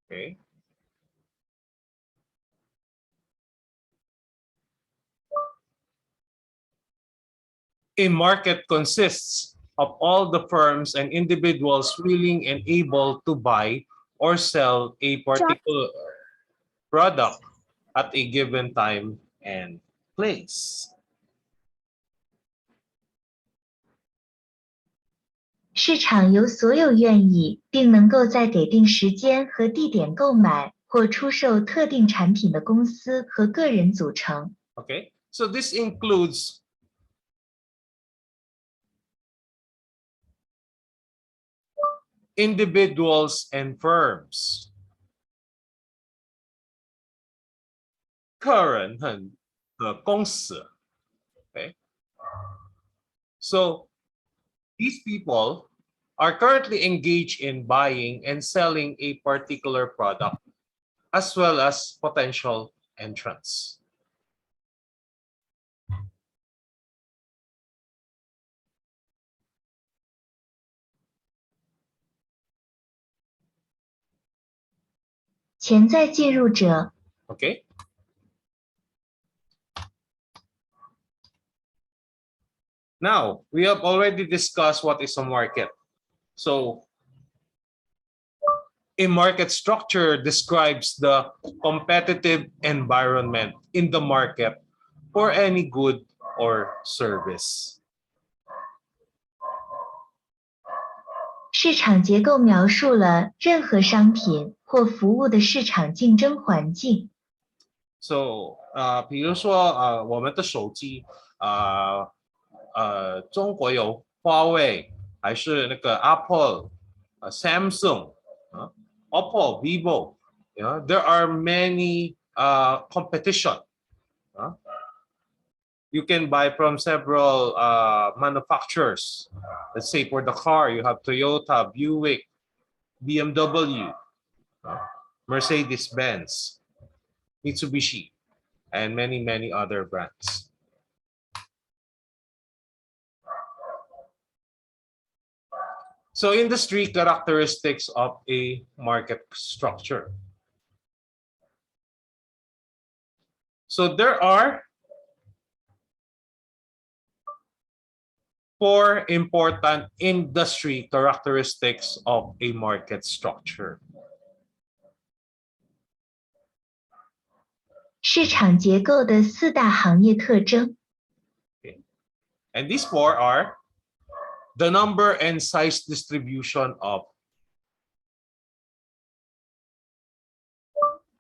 Okay. A market consists of all the firms and individuals willing and able to buy or sell a particular product at a given time and place. 市场由所有愿意并能够在给定时间和地点购买或出售特定产品的公司和个人组成。 Okay, so this includes individuals and firms. 个人和公司. Okay, so these people are currently engaged in buying and selling a particular product as well as potential entrants. 潜在进入者 Okay. Now, we have already discussed what is a market. So, a market structure describes the competitive environment in the market for any good or service. 市场结构描述了任何商品或服务的市场竞争环境。 So, 比如说我们的手机中国有华为，还是那个 Apple、Samsung、Oppo、Vivo. You know, there are many competition. You can buy from several manufacturers. Let's say for the car, you have Toyota, Buick, BMW, Mercedes-Benz, Mitsubishi, and many, many other brands. So industry characteristics of a market structure. So there are 4 important industry characteristics of a market structure. 市场结构的4大行业特征。 Okay. And these 4 are the number and size distribution of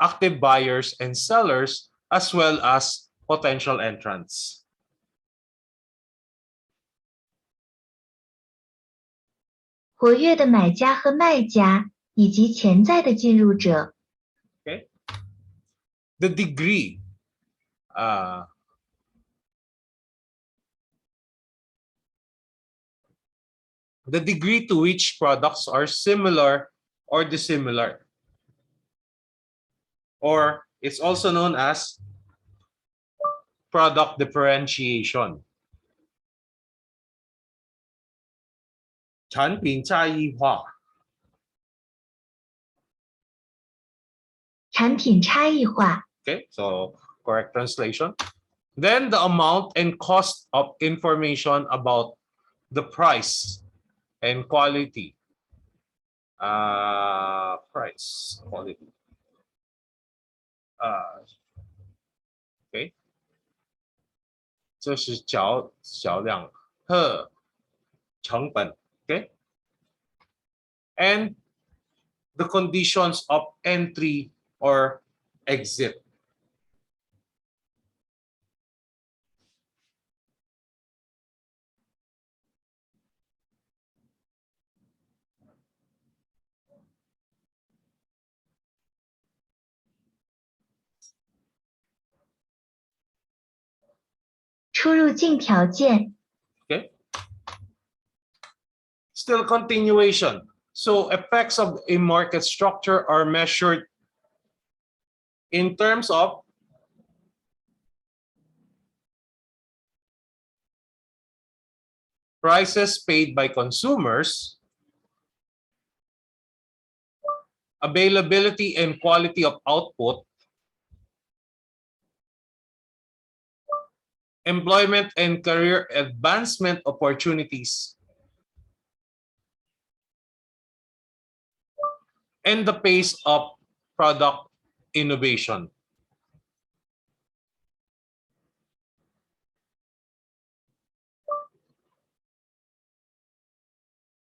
active buyers and sellers as well as potential entrants. 活跃的买家和卖家以及潜在的进入者。 Okay. The degree to which products are similar or dissimilar, or it's also known as product differentiation. 产品差异化。产品差异化。 Okay, so correct translation. Then the amount and cost of information about the price and quality. Price, quality. Okay. 这是销量和成本。Okay. And the conditions of entry or exit. "出入境条件 Okay. Still continuation. So effects of a market structure are measured in terms of prices paid by consumers availability and quality of output, employment and career advancement opportunities, and the pace of product innovation.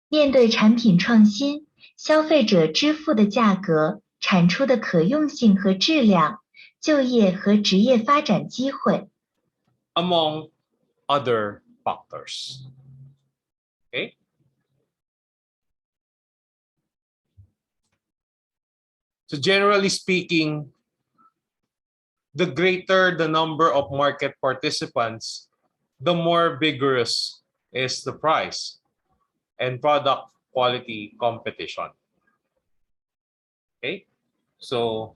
面对产品创新，消费者支付的价格、产出的可用性和质量、就业和职业发展机会。Among other factors. Okay? So generally speaking, the greater the number of market participants, the more vigorous is the price and product quality competition. Okay? So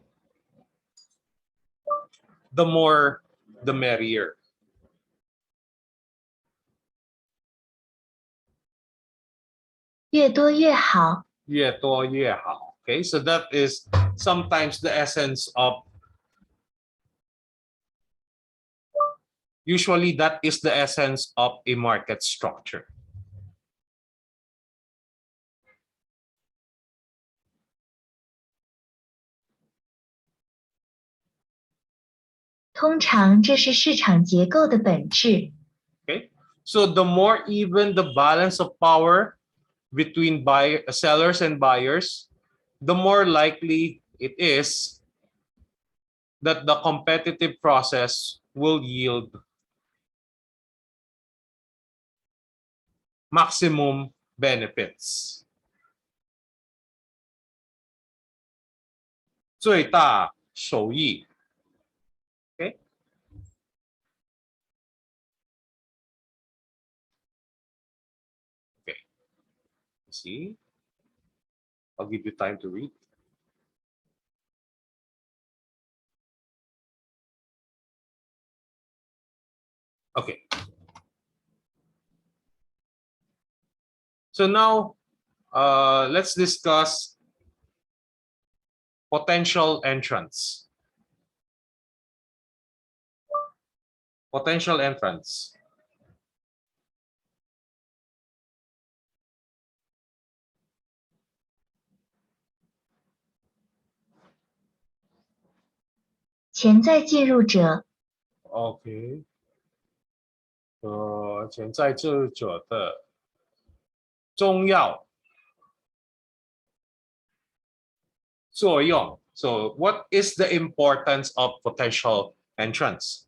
the more, the merrier. 越多越好。越多越好. Okay? So that is sometimes the essence of, usually that is the essence of a market structure. 通常这是市场结构的本质。Okay? So the more even the balance of power between sellers and buyers, the more likely it is that the competitive process will yield maximum benefits. 最大收益. Okay? Okay. See? I'll give you time to read. Okay. So now, let's discuss potential entrants. Potential entrants. 潜在进入者。OK，潜在进入者的重要作用. So, what is the importance of potential entrants?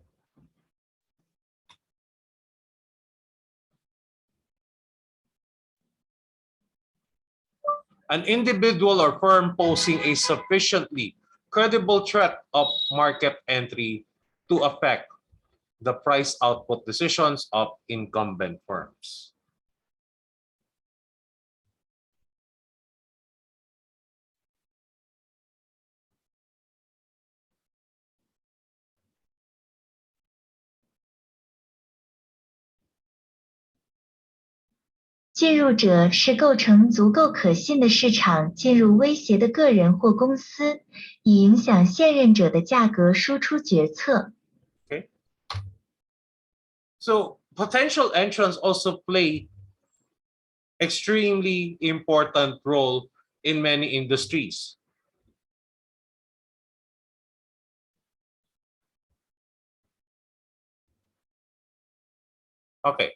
An individual or firm posing a sufficiently credible threat of market entry to affect the price output decisions of incumbent firms. 进入者是构成足够可信的市场进入威胁的个人或公司，以影响现任者的价格输出决策。Okay. So potential entrants also play extremely important role in many industries. Okay.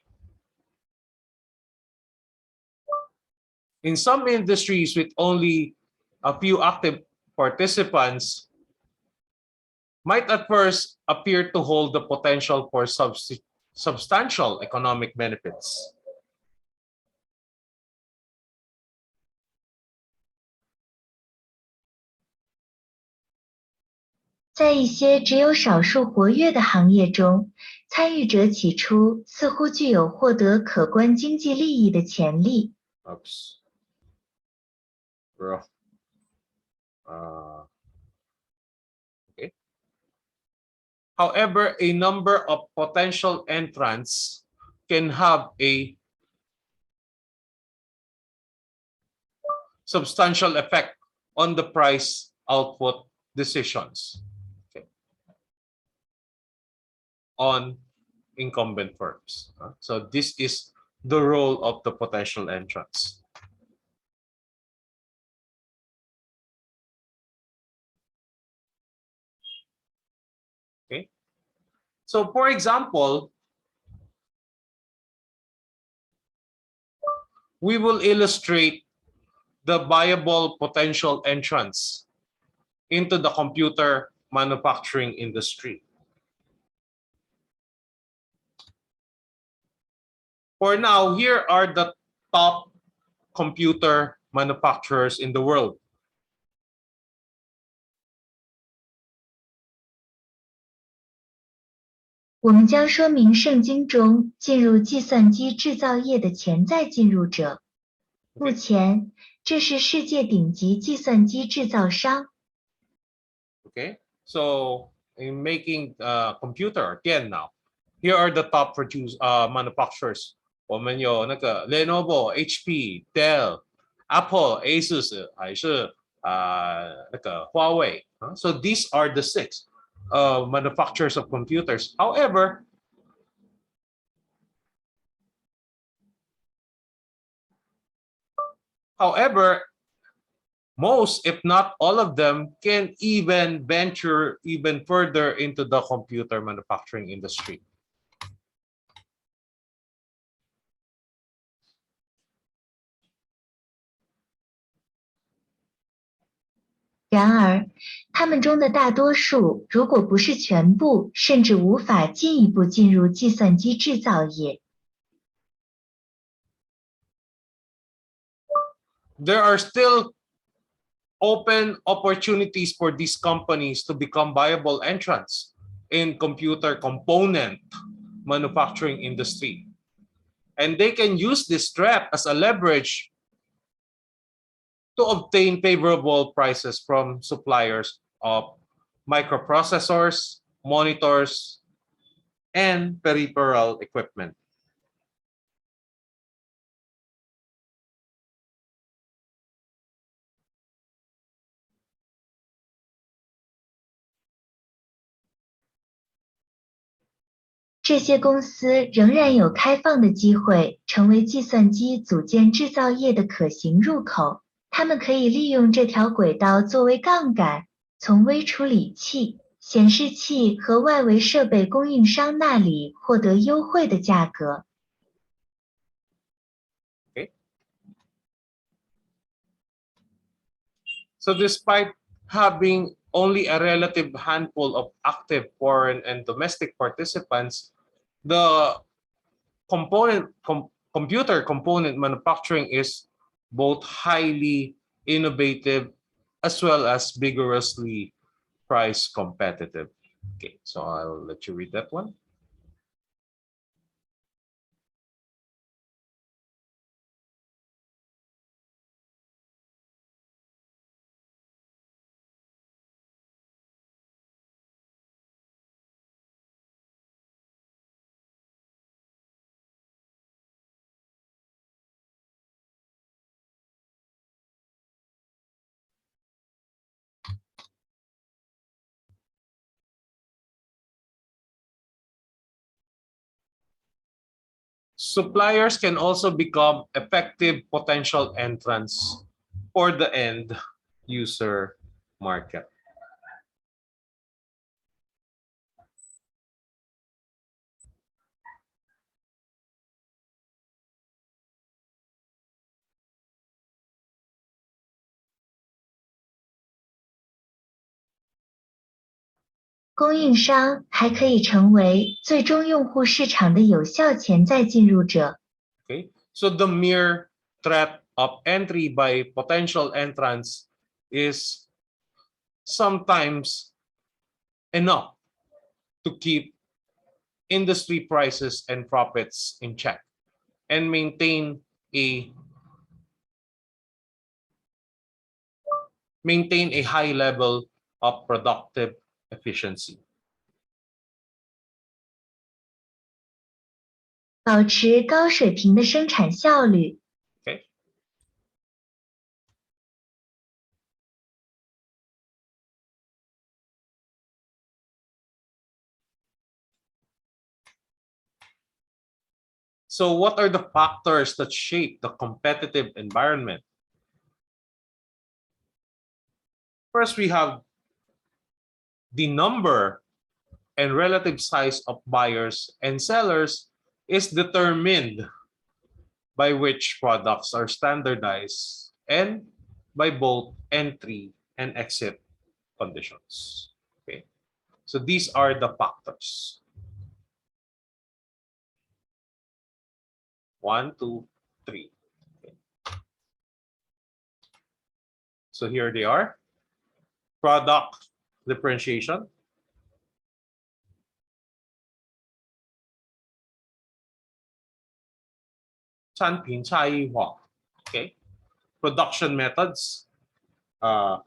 In some industries with only a few active participants might at first appear to hold the potential for substantial economic benefits. 在一些只有少数活跃的行业中，参与者起初似乎具有获得可观经济利益的潜力。Oops. Bro. Okay. However, a number of potential entrants can have a substantial effect on the price output decisions, okay, on incumbent firms. So this is the role of the potential entrants. Okay. So for example, we will illustrate the viable potential entrants into the computer manufacturing industry. For now, here are the top computer manufacturers in the world. 我们将说明圣经中进入计算机制造业的潜在进入者。目前，这是世界顶级计算机制造商。Okay, so in making computer again now, here are the top manufacturers. 我们有那个 Lenovo、HP、Dell、Apple、ASUS 还是那个华为。So these are the six manufacturers of computers. However, most, if not all of them, can even venture even further into the computer manufacturing industry. 然而，他们中的大多数，如果不是全部，甚至无法进一步进入计算机制造业。There are still open opportunities for these companies to become viable entrants in computer component manufacturing industry. And they can use this threat as a leverage to obtain favorable prices from suppliers of microprocessors, monitors, and peripheral equipment. “这些公司仍然有开放的机会成为计算机组件制造业的可行入口，他们可以利用这条轨道作为杠杆，从微处理器、显示器和外围设备供应商那里获得优惠的价格。” Okay. So despite having only a relative handful of active foreign and domestic participants, the computer component manufacturing is both highly innovative as well as vigorously price competitive. Okay, so I'll let you read that one. Suppliers can also become effective potential entrants for the end user market. 供应商还可以成为最终用户市场的有效潜在进入者。Okay, so the mere threat of entry by potential entrants is sometimes enough to keep industry prices and profits in check and maintain a high level of productive efficiency. 保持高水平的生产效率。Okay. So what are the factors that shape the competitive environment? First, we have the number and relative size of buyers and sellers is determined by which products are standardized and by both entry and exit conditions. Okay, so these are the factors. 1, 2, 3. Okay. So here they are. Product differentiation, 产品差异化. Okay. Production methods. I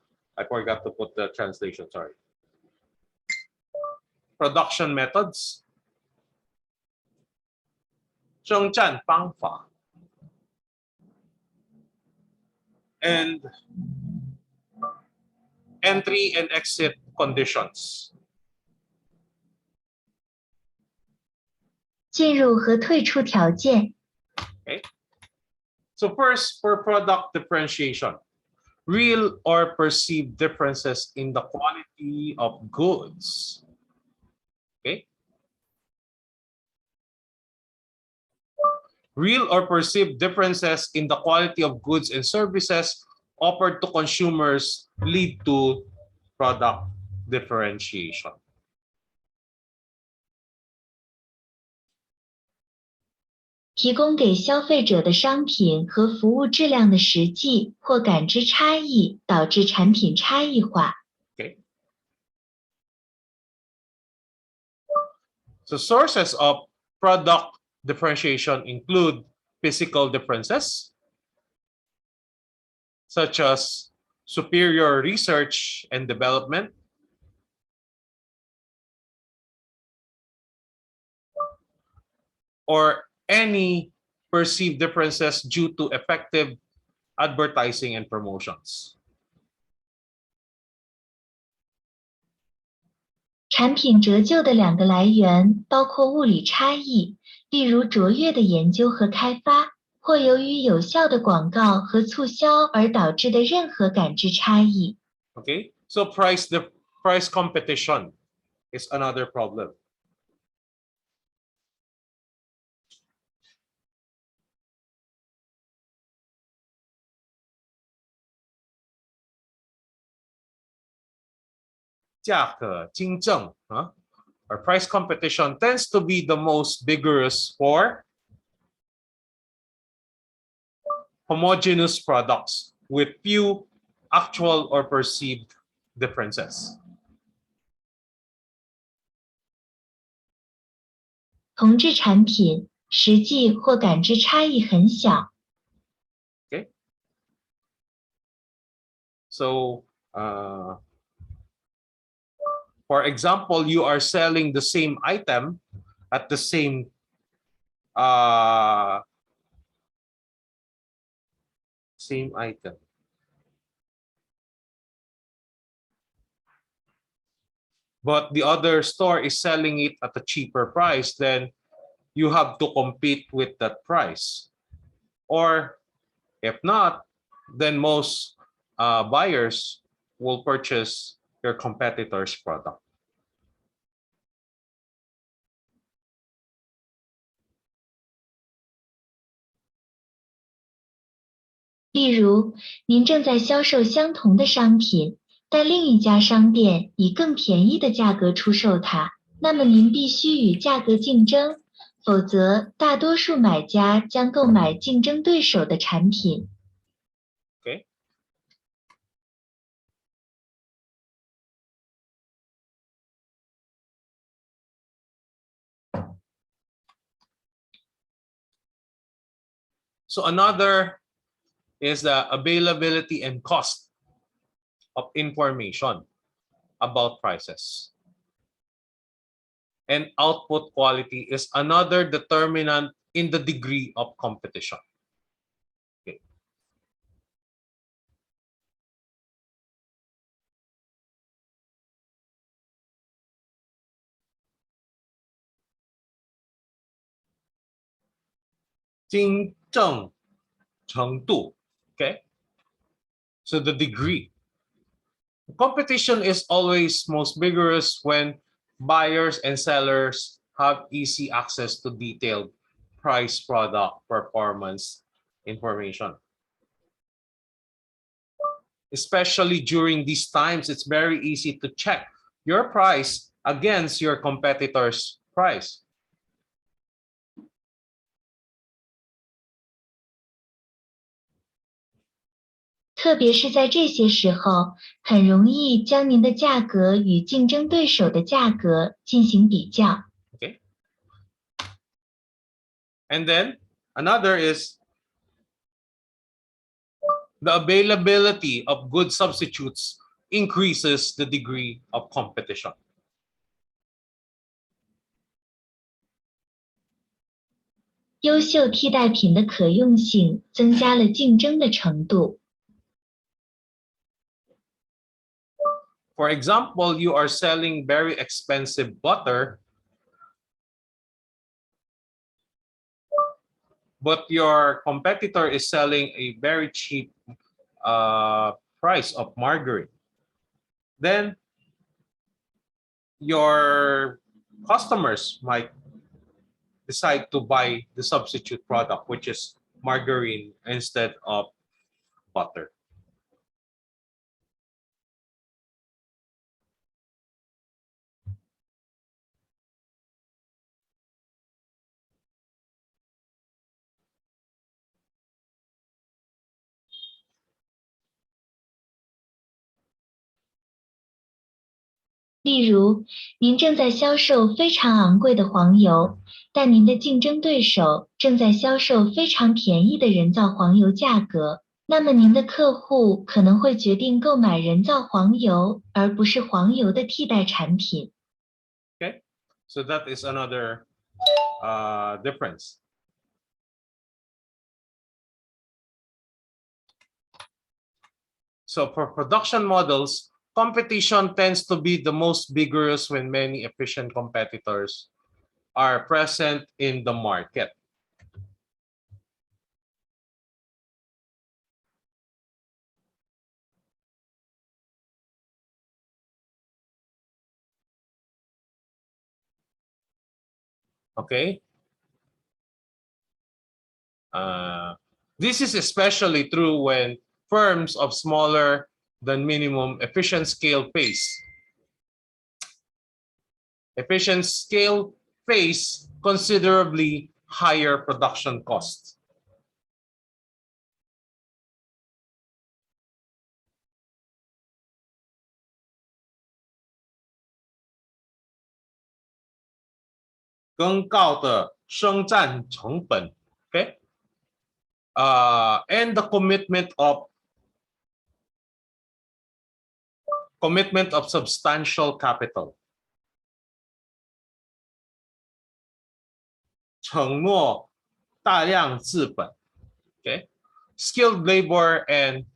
forgot to put the translation, sorry. Production methods. 生产方法. And entry and exit conditions. 进入和退出条件。 Okay. So first, for product differentiation, real or perceived differences in the quality of goods. Okay. Real or perceived differences in the quality of goods and services offered to consumers lead to product differentiation. 提供给消费者的商品和服务质量的实际或感知差异，导致产品差异化。 Okay. So sources of product differentiation include physical differences, such as superior research and development, or any perceived differences due to effective advertising and promotions. 产品折旧的两个来源包括物理差异，例如卓越的研究和开发，或由于有效的广告和促销而导致的任何感知差异。 Okay, so price competition is another problem. 价格竞争, or price competition tends to be the most vigorous for homogeneous products with few actual or perceived differences. 同质产品实际或感知差异很小。 Okay, so for example, you are selling the same item at the same same item. But the other store is selling it at a cheaper price, then you have to compete with that price. Or if not, then most buyers will purchase your competitor's product. 例如，您正在销售相同的商品，但另一家商店以更便宜的价格出售它，那么您必须与价格竞争，否则大多数买家将购买竞争对手的产品。 Okay. So another is the availability and cost of information about prices. And output quality is another determinant in the degree of competition. Okay. 竞争程度. Okay? So the degree. Competition is always most vigorous when buyers and sellers have easy access to detailed price, product, performance information. Especially during these times, it's very easy to check your price against your competitor's price. 特别是在这些时候，很容易将您的价格与竞争对手的价格进行比较。Okay. And then another is the availability of good substitutes increases the degree of competition. 优秀替代品的可用性增加了竞争的程度。For example, you are selling very expensive butter, but your competitor is selling a very cheap price of margarine. Then your customers might decide to buy the substitute product, which is margarine instead of butter. 例如，您正在销售非常昂贵的黄油，但您的竞争对手正在销售非常便宜的人造黄油价格，那么您的客户可能会决定购买人造黄油，而不是黄油的替代产品。Okay, so that is another difference. So for production models, competition tends to be the most vigorous when many efficient competitors are present in the market. Okay. This is especially true when firms of smaller than minimum efficient scale face considerably higher production costs. 更高的生产成本, okay? And the commitment of substantial capital. 承诺大量资本, okay? Skilled labor and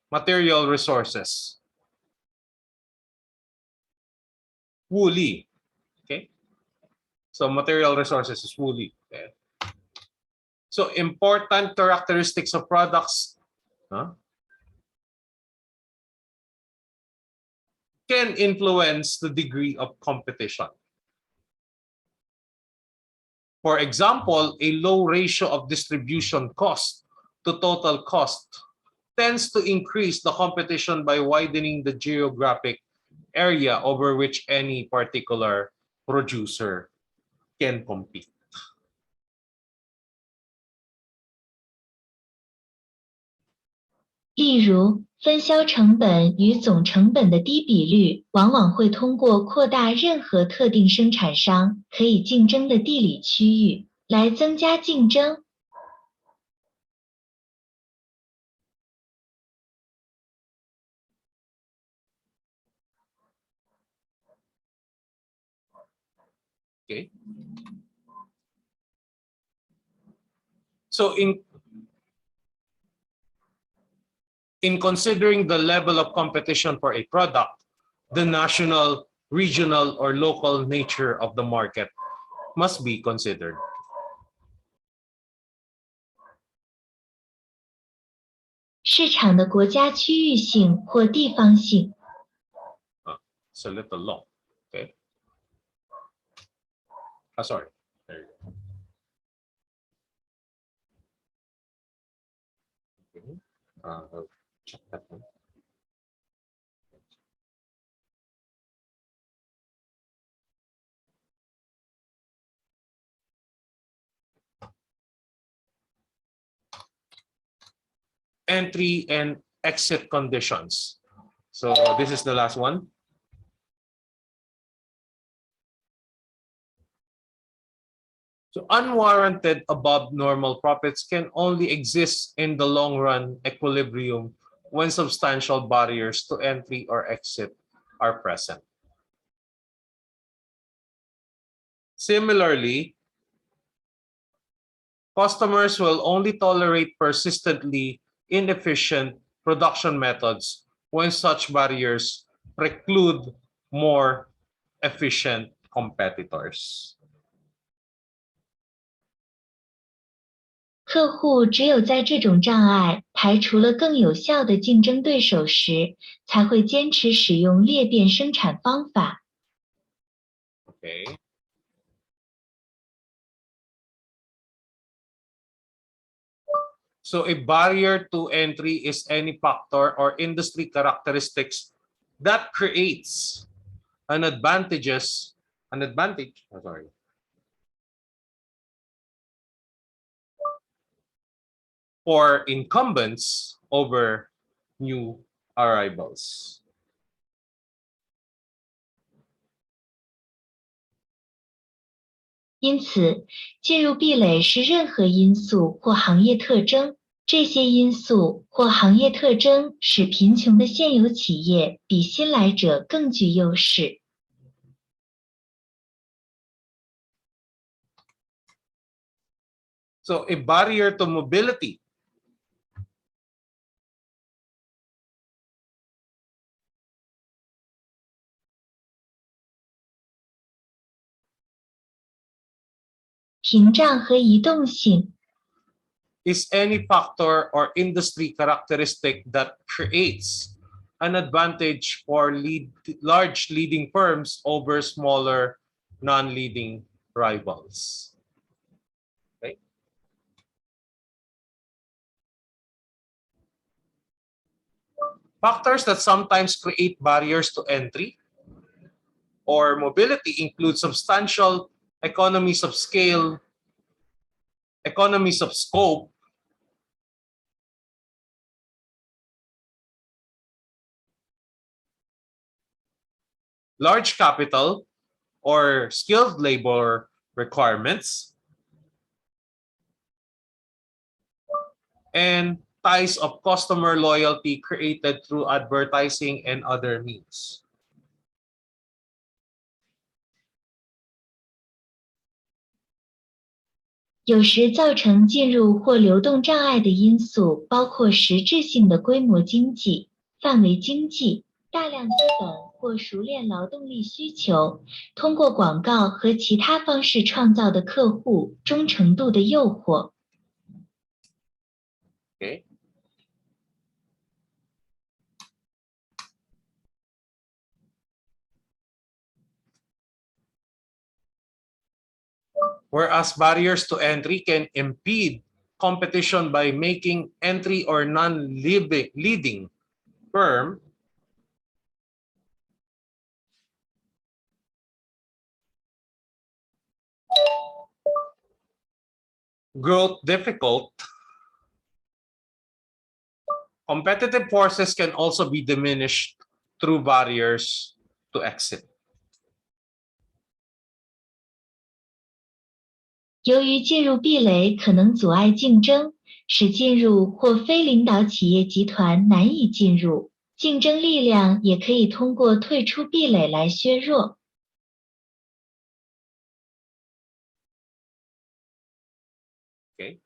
material resources. 物力, okay? So material resources is 物力. Okay? So important characteristics of products can influence the degree of competition. For example, a low ratio of distribution cost to total cost tends to increase the competition by widening the geographic area over which any particular producer can compete. 例如，分销成本与总成本的低比率，往往会通过扩大任何特定生产商可以竞争的地理区域，来增加竞争。Okay. So in considering the level of competition for a product, the national, regional, or local nature of the market must be considered. 市场的国家区域性或地方性。It's a little long. Okay. Sorry. There you go. Okay. I'll check that one. Entry and exit conditions. So this is the last one. So unwarranted above normal profits can only exist in the long run equilibrium when substantial barriers to entry or exit are present. Similarly, customers will only tolerate persistently inefficient production methods when such barriers preclude more efficient competitors. 客户只有在这种障碍排除了更有效的竞争对手时，才会坚持使用裂变生产方法。Okay. So a barrier to entry is any factor or industry characteristics that creates an advantage for incumbents over new arrivals. 因此，进入壁垒是任何因素或行业特征。这些因素或行业特征使贫穷的现有企业比新来者更具优势。So a barrier to mobility屏障和移动性 is any factor or industry characteristic that creates an advantage for large leading firms over smaller non-leading rivals. Okay. Factors that sometimes create barriers to entry or mobility include substantial economies of scale, economies of scope, large capital or skilled labor requirements, and ties of customer loyalty created through advertising and other means. 有时造成进入或流动障碍的因素包括实质性的规模经济、范围经济、大量资本或熟练劳动力需求，通过广告和其他方式创造的客户忠诚度的诱惑。Okay. Whereas barriers to entry can impede competition by making entry or non-leading firm growth difficult. Competitive forces can also be diminished through barriers to exit. 由于进入壁垒可能阻碍竞争，使进入或非领导企业集团难以进入，竞争力量也可以通过退出壁垒来削弱。Okay.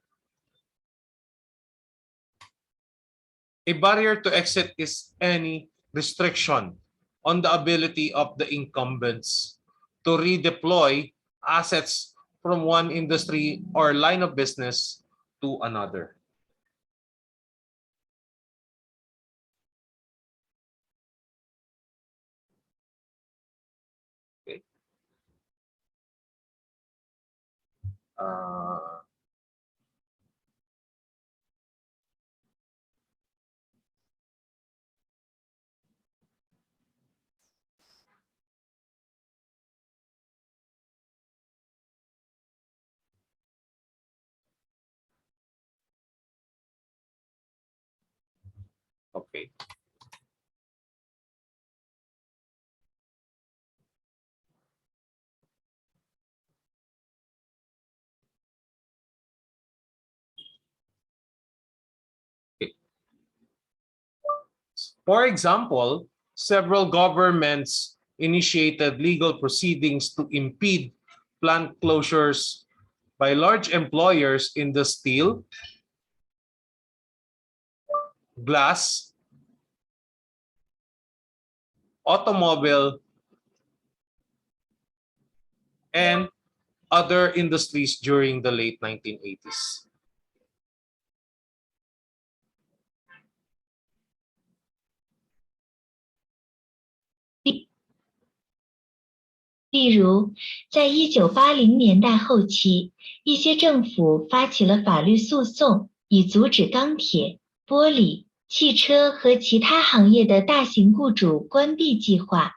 A barrier to exit is any restriction on the ability of the incumbents to redeploy assets from one industry or line of business to another. Okay. Uh, okay. Okay. For example, several governments initiated legal proceedings to impede plant closures by large employers in the steel, glass, automobile, and other industries during the late 1980s. 例如，在1980年代后期，一些政府发起了法律诉讼，以阻止钢铁、玻璃、汽车和其他行业的大型雇主关闭计划。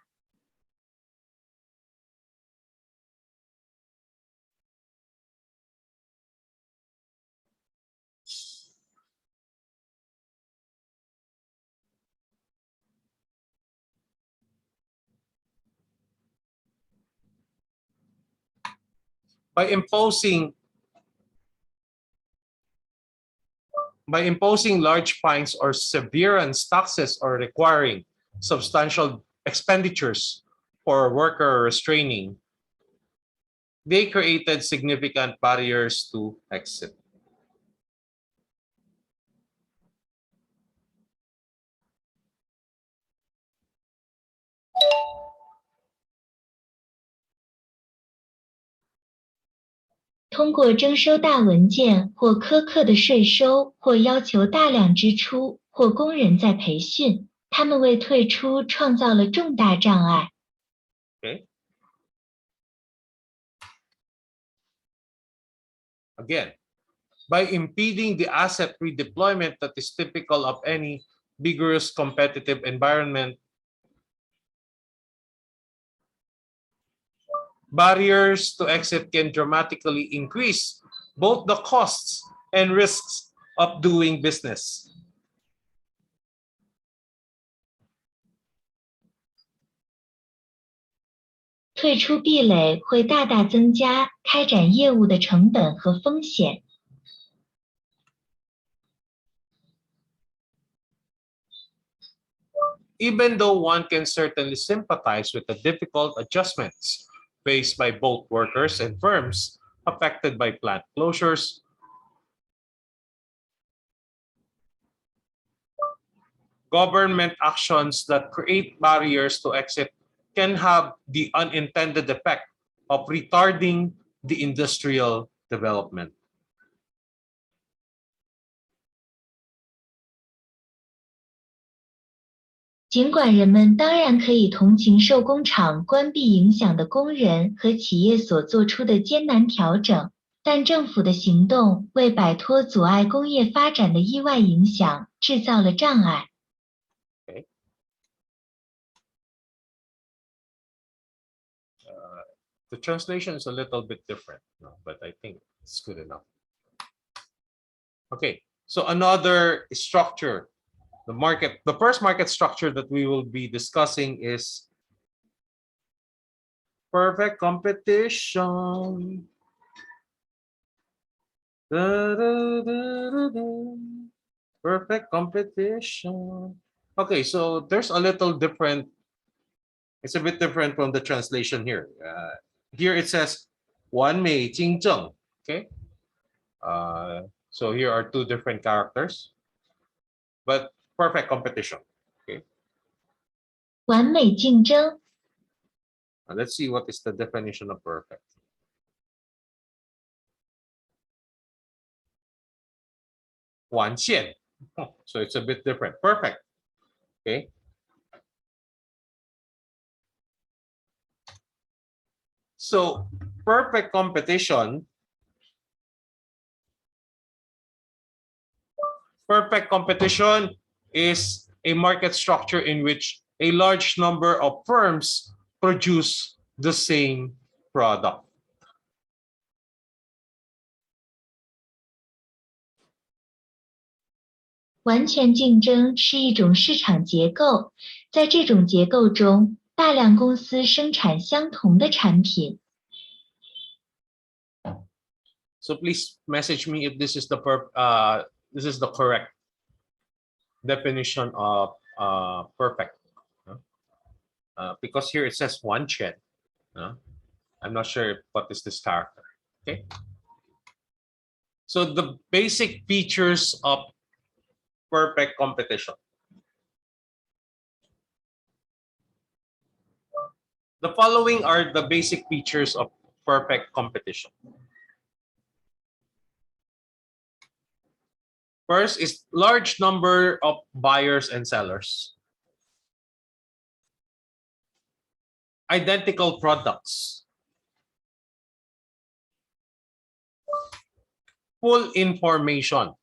By imposing by imposing large fines or severance taxes or requiring substantial expenditures for worker restraining, they created significant barriers to exit. 通过征收大文件或苛刻的税收，或要求大量支出，或工人在培训，他们为退出创造了重大障碍。Okay. Again, by impeding the asset redeployment that is typical of any vigorous competitive environment, barriers to exit can dramatically increase both the costs and risks of doing business. 退出壁垒会大大增加开展业务的成本和风险。Even though one can certainly sympathize with the difficult adjustments faced by both workers and firms affected by plant closures, government actions that create barriers to exit can have the unintended effect of retarding the industrial development. 尽管人们当然可以同情受工厂关闭影响的工人和企业所做出的艰难调整，但政府的行动为摆脱阻碍工业发展的意外影响制造了障碍。Okay. The translation is a little bit different, no, but I think it's good enough. Okay, so another structure, the first market structure that we will be discussing is perfect competition. Da, da, da, da, da. Perfect competition. Okay, so there's a little different. It's a bit different from the translation here. Here it says 完美竞争. Okay. So here are two different characters, but perfect competition. Okay. 完美竞争。Let's see what is the definition of perfect. 1线. So it's a bit different. Perfect. Okay. So perfect competition. Perfect competition is a market structure in which a large number of firms produce the same product. 完全竞争是一种市场结构，在这种结构中，大量公司生产相同的产品。So please message me if this is this is the correct definition of perfect. Because here it says 1线. I'm not sure what is this character. Okay. So the basic features of perfect competition. The following are the basic features of perfect competition. First is large number of buyers and sellers. Identical products. Full information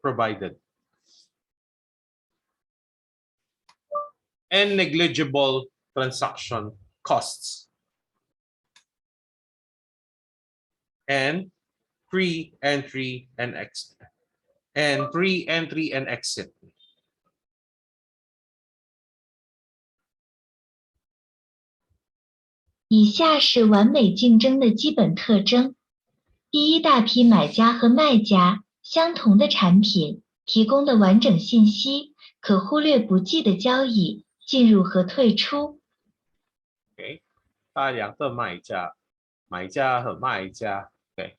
provided. And negligible transaction costs. And free entry and exit. And free entry and exit. 以下是完美竞争的基本特征：第一大批买家和卖家，相同的产品，提供的完整信息，可忽略不计的交易，进入和退出。Okay. 大量的买家和卖家。Okay.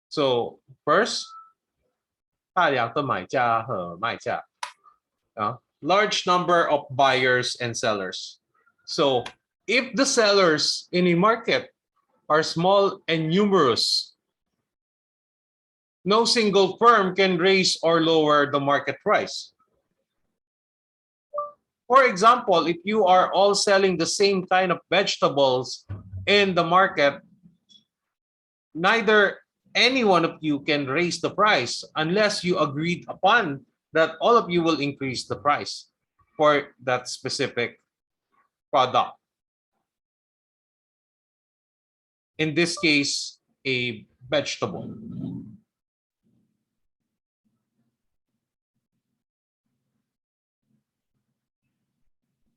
So first, 大量的买家和卖家。Large number of buyers and sellers. So if the sellers in a market are small and numerous, no single firm can raise or lower the market price. For example, if you are all selling the same kind of vegetables in the market, neither any one of you can raise the price unless you agreed upon that all of you will increase the price for that specific product. In this case, a vegetable.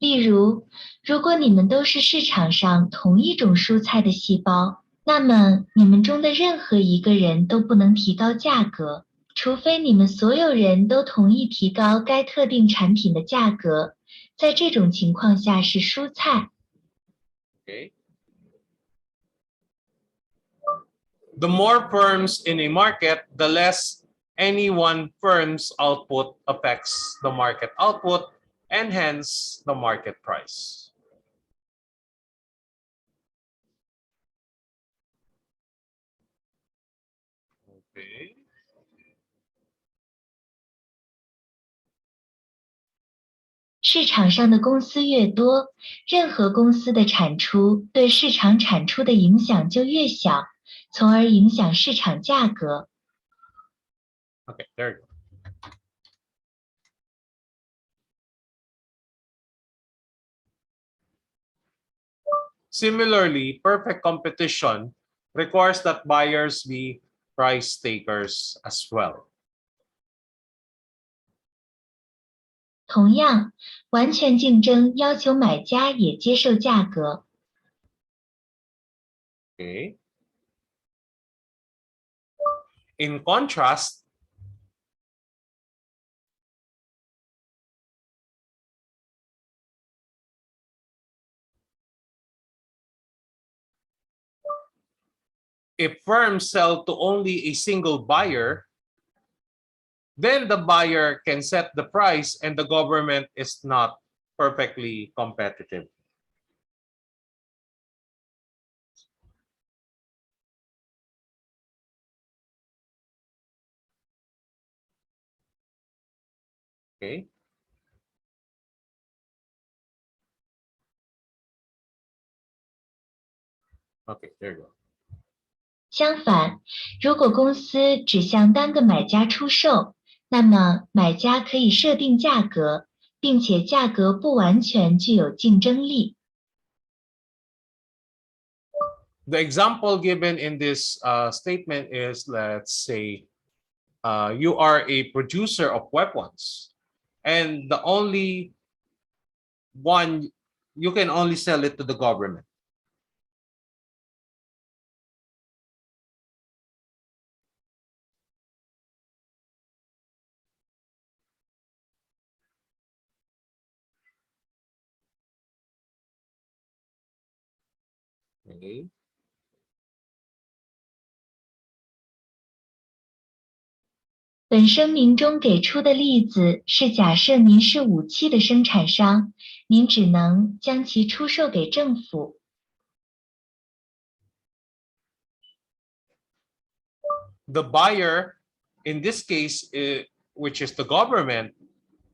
例如，如果你们都是市场上同一种蔬菜的细胞，那么你们中的任何一个人都不能提高价格，除非你们所有人都同意提高该特定产品的价格。在这种情况下是蔬菜。Okay. The more firms in a market, the less any one firm's output affects the market output and hence the market price. Okay. 市场上的公司越多，任何公司的产出对市场产出的影响就越小，从而影响市场价格。Okay, there you go. Similarly, perfect competition requires that buyers be price takers as well. 同样，完全竞争要求买家也接受价格。Okay. In contrast, if firms sell to only a single buyer, then the buyer can set the price and the government is not perfectly competitive. Okay. Okay, there you go. 相反，如果公司只向单个买家出售，那么买家可以设定价格，并且价格不完全具有竞争力。The example given in this statement is, let's say, you are a producer of weapons, and the only one you can only sell it to the government. Okay. 本声明中给出的例子是假设您是武器的生产商，您只能将其出售给政府。The buyer, in this case, which is the government,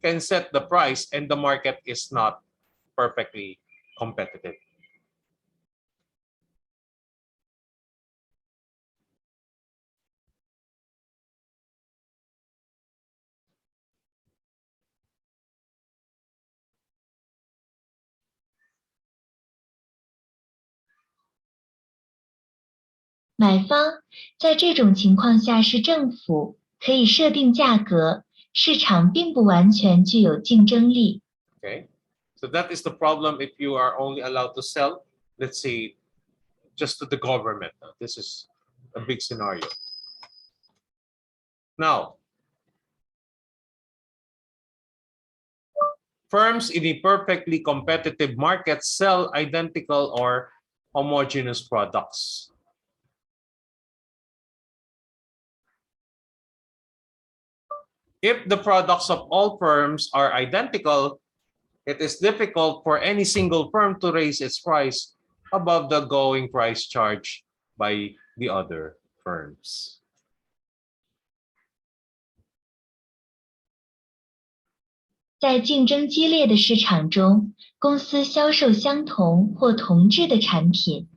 can set the price, and the market is not perfectly competitive. 买方在这种情况下是政府，可以设定价格，市场并不完全具有竞争力。Okay. So that is the problem if you are only allowed to sell, let's say, just to the government. This is a big scenario. Now, firms in a perfectly competitive market sell identical or homogeneous products. If the products of all firms are identical, it is difficult for any single firm to raise its price above the going price charged by the other firms. 在竞争激烈的市场中，公司销售相同或同质的产品。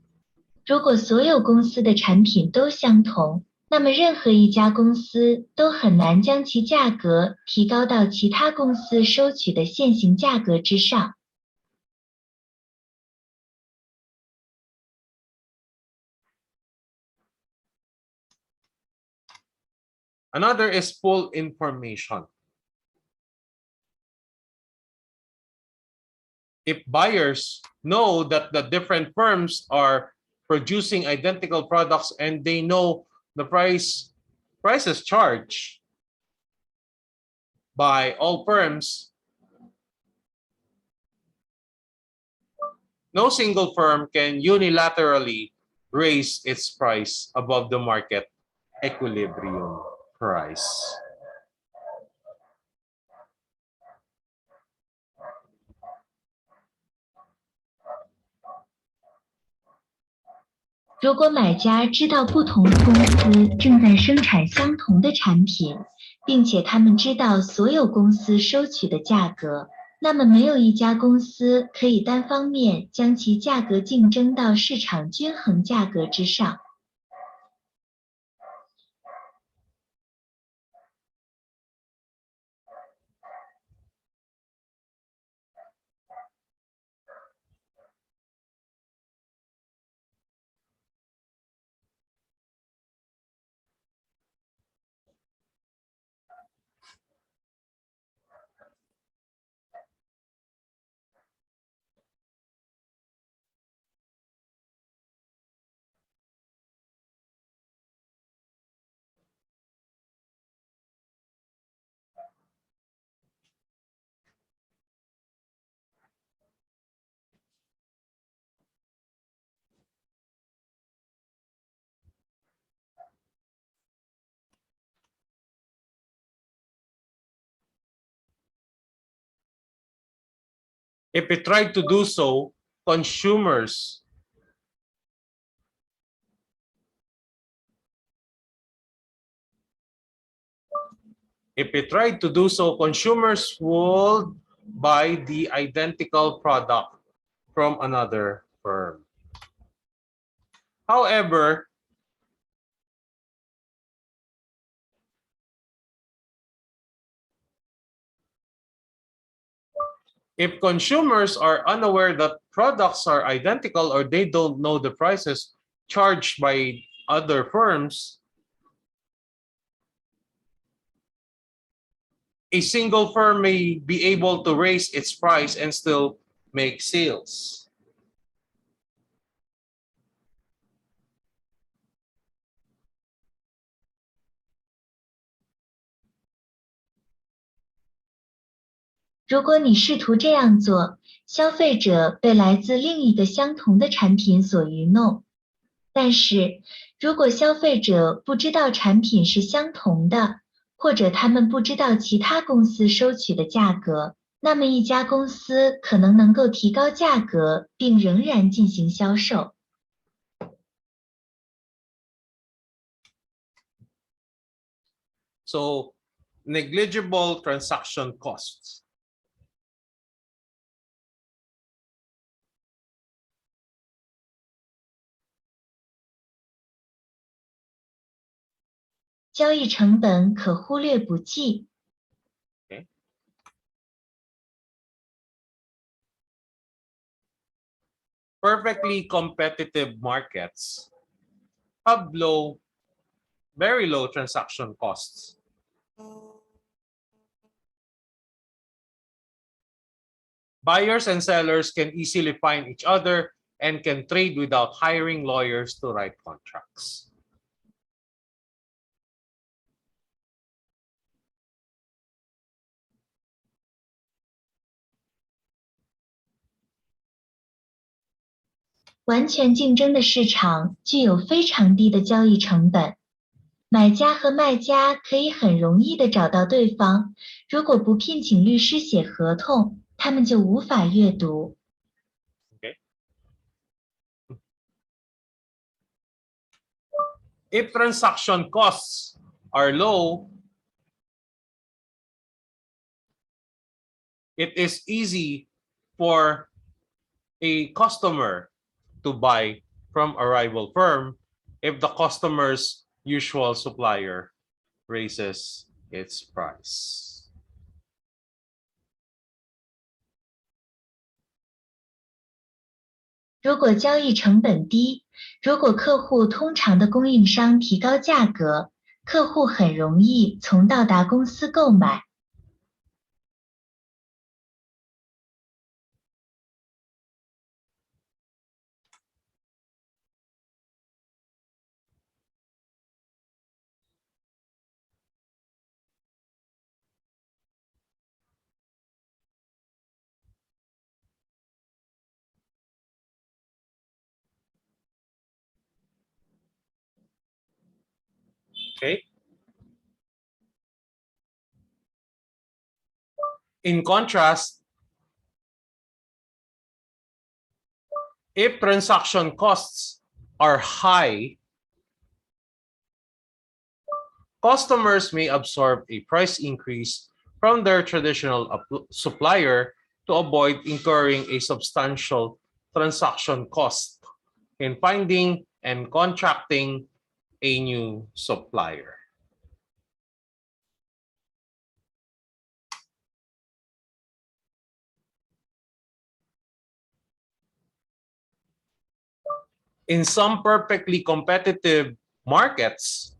如果所有公司的产品都相同，那么任何一家公司都很难将其价格提高到其他公司收取的现行价格之上。Another is full information. If buyers know that the different firms are producing identical products and they know the prices charged by all firms, no single firm can unilaterally raise its price above the market equilibrium price. 如果买家知道不同的公司正在生产相同的产品，并且他们知道所有公司收取的价格，那么没有一家公司可以单方面将其价格竞争到市场均衡价格之上。If we try to do so, consumers If we tried to do so, consumers would buy the identical product from another firm. However, if consumers are unaware that products are identical or they don't know the prices charged by other firms, a single firm may be able to raise its price and still make sales.如果你试图这样做，消费者被来自另一个相同的产品所愚弄。但是，如果消费者不知道产品是相同的，或者他们不知道其他公司收取的价格，那么一家公司可能能够提高价格，并仍然进行销售。So, negligible transaction costs. 交易成本可忽略不计。Okay. Perfectly competitive markets have very low transaction costs. Buyers and sellers can easily find each other and can trade without hiring lawyers to write contracts. 完全竞争的市场具有非常低的交易成本，买家和卖家可以很容易地找到对方，如果不聘请律师写合同，他们就无法阅读。Okay. If transaction costs are low, it is easy for a customer to buy from a rival firm if the customer's usual supplier raises its price. 如果交易成本低，如果客户通常的供应商提高价格，客户很容易从到达公司购买。Okay. In contrast, if transaction costs are high, customers may absorb a price increase from their traditional supplier to avoid incurring a substantial transaction cost in finding and contracting a new supplier. In some perfectly competitive markets,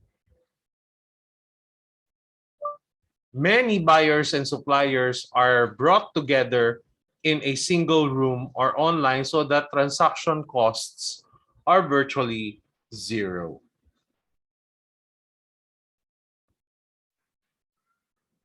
many buyers and suppliers are brought together in a single room or online so that transaction costs are virtually zero.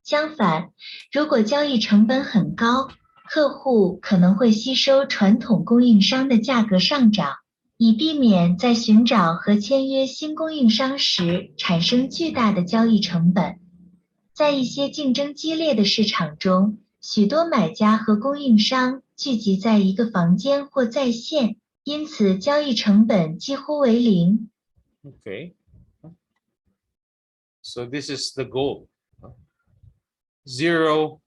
相反，如果交易成本很高，客户可能会吸收传统供应商的价格上涨，以避免在寻找和签约新供应商时产生巨大的交易成本。在一些竞争激烈的市场中，许多买家和供应商聚集在一个房间或在线，因此交易成本几乎为零。Okay. So this is the goal. zero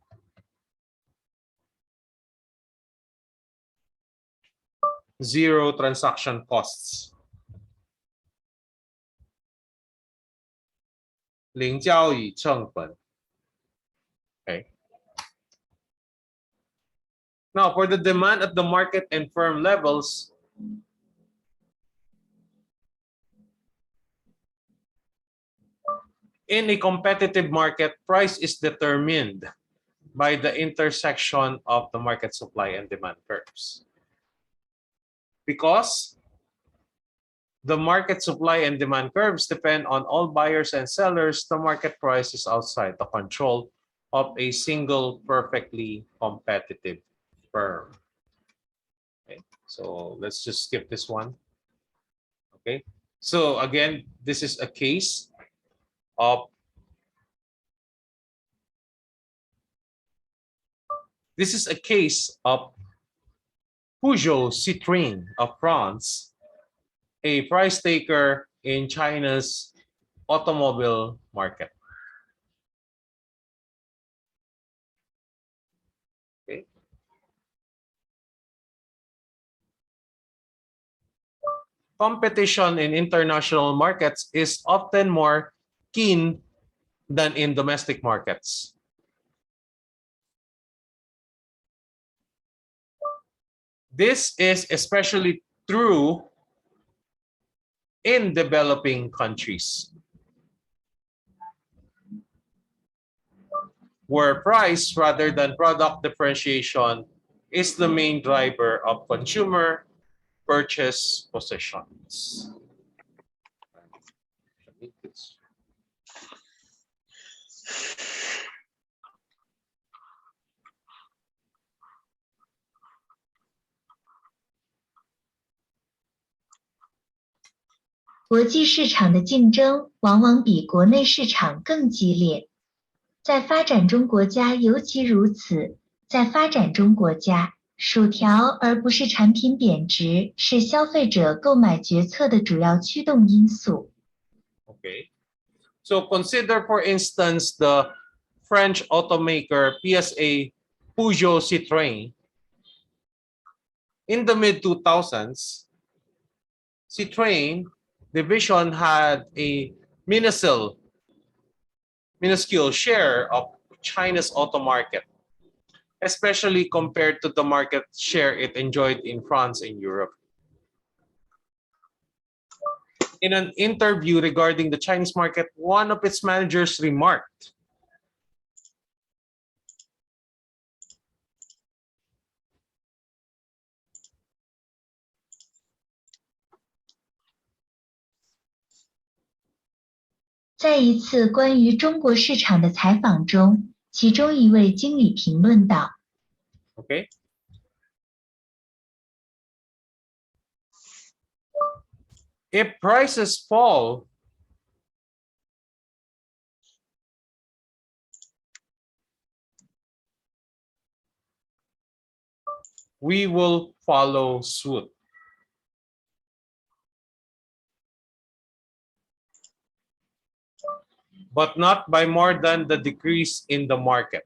transaction costs. 零交易成本. Okay. Now, for the demand at the market and firm levels, in a competitive market, price is determined by the intersection of the market supply and demand curves. Because the market supply and demand curves depend on all buyers and sellers, the market price is outside the control of a single perfectly competitive firm. Okay, so let's just skip this one. Okay, so again, this is a case of Peugeot Citroën of France, a price taker in China's automobile market. Okay. Competition in international markets is often more keen than in domestic markets. This is especially true in developing countries, where price rather than product differentiation is the main driver of consumer purchase positions.国际市场的竞争往往比国内市场更激烈。在发展中国家尤其如此，在发展中国家，薯条而不是产品贬值是消费者购买决策的主要驱动因素。Okay. So consider, for instance, the French automaker PSA Peugeot Citroën. In the mid-2000s, Citroën division had a minuscule share of China's auto market, especially compared to the market share it enjoyed in France and Europe. In an interview regarding the Chinese market, one of its managers remarked,在一次关于中国市场的采访中，其中一位经理评论道 okay, if prices fall, we will follow suit. But not by more than the decrease in the market.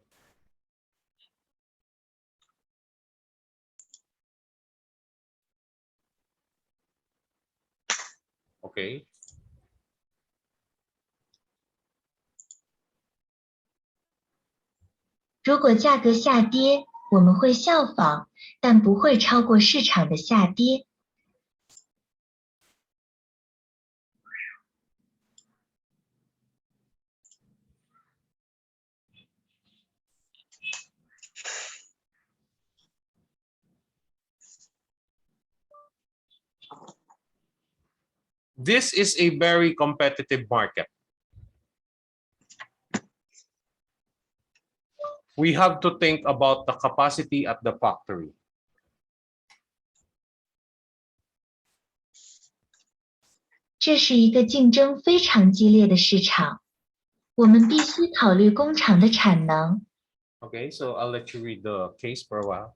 Okay. "如果价格下跌，我们会效仿，但不会超过市场的下跌。" This is a very competitive market. We have to think about the capacity at the factory. 这是一个竞争非常激烈的市场，我们必须考虑工厂的产能。Okay, so I'll let you read the case for a while.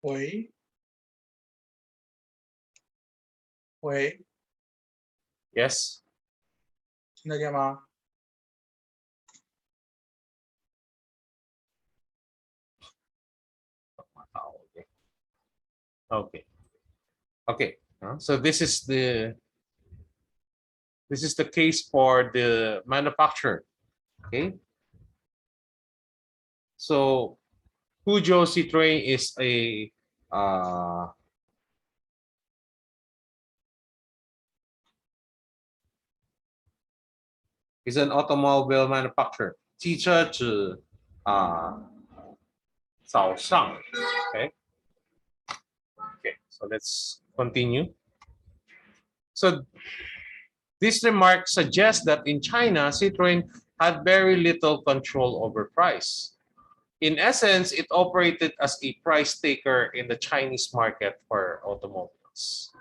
喂喂， Yes. 听得见吗？Okay. Okay. Okay. So this is the case for the manufacturer. Okay. So Peugeot Citroën uh, is an automobile manufacturer. 汽车指早上. Okay. Okay. So let's continue. So this remark suggests that in China, Citroën had very little control over price. In essence, it operated as a price taker in the Chinese market for automobiles.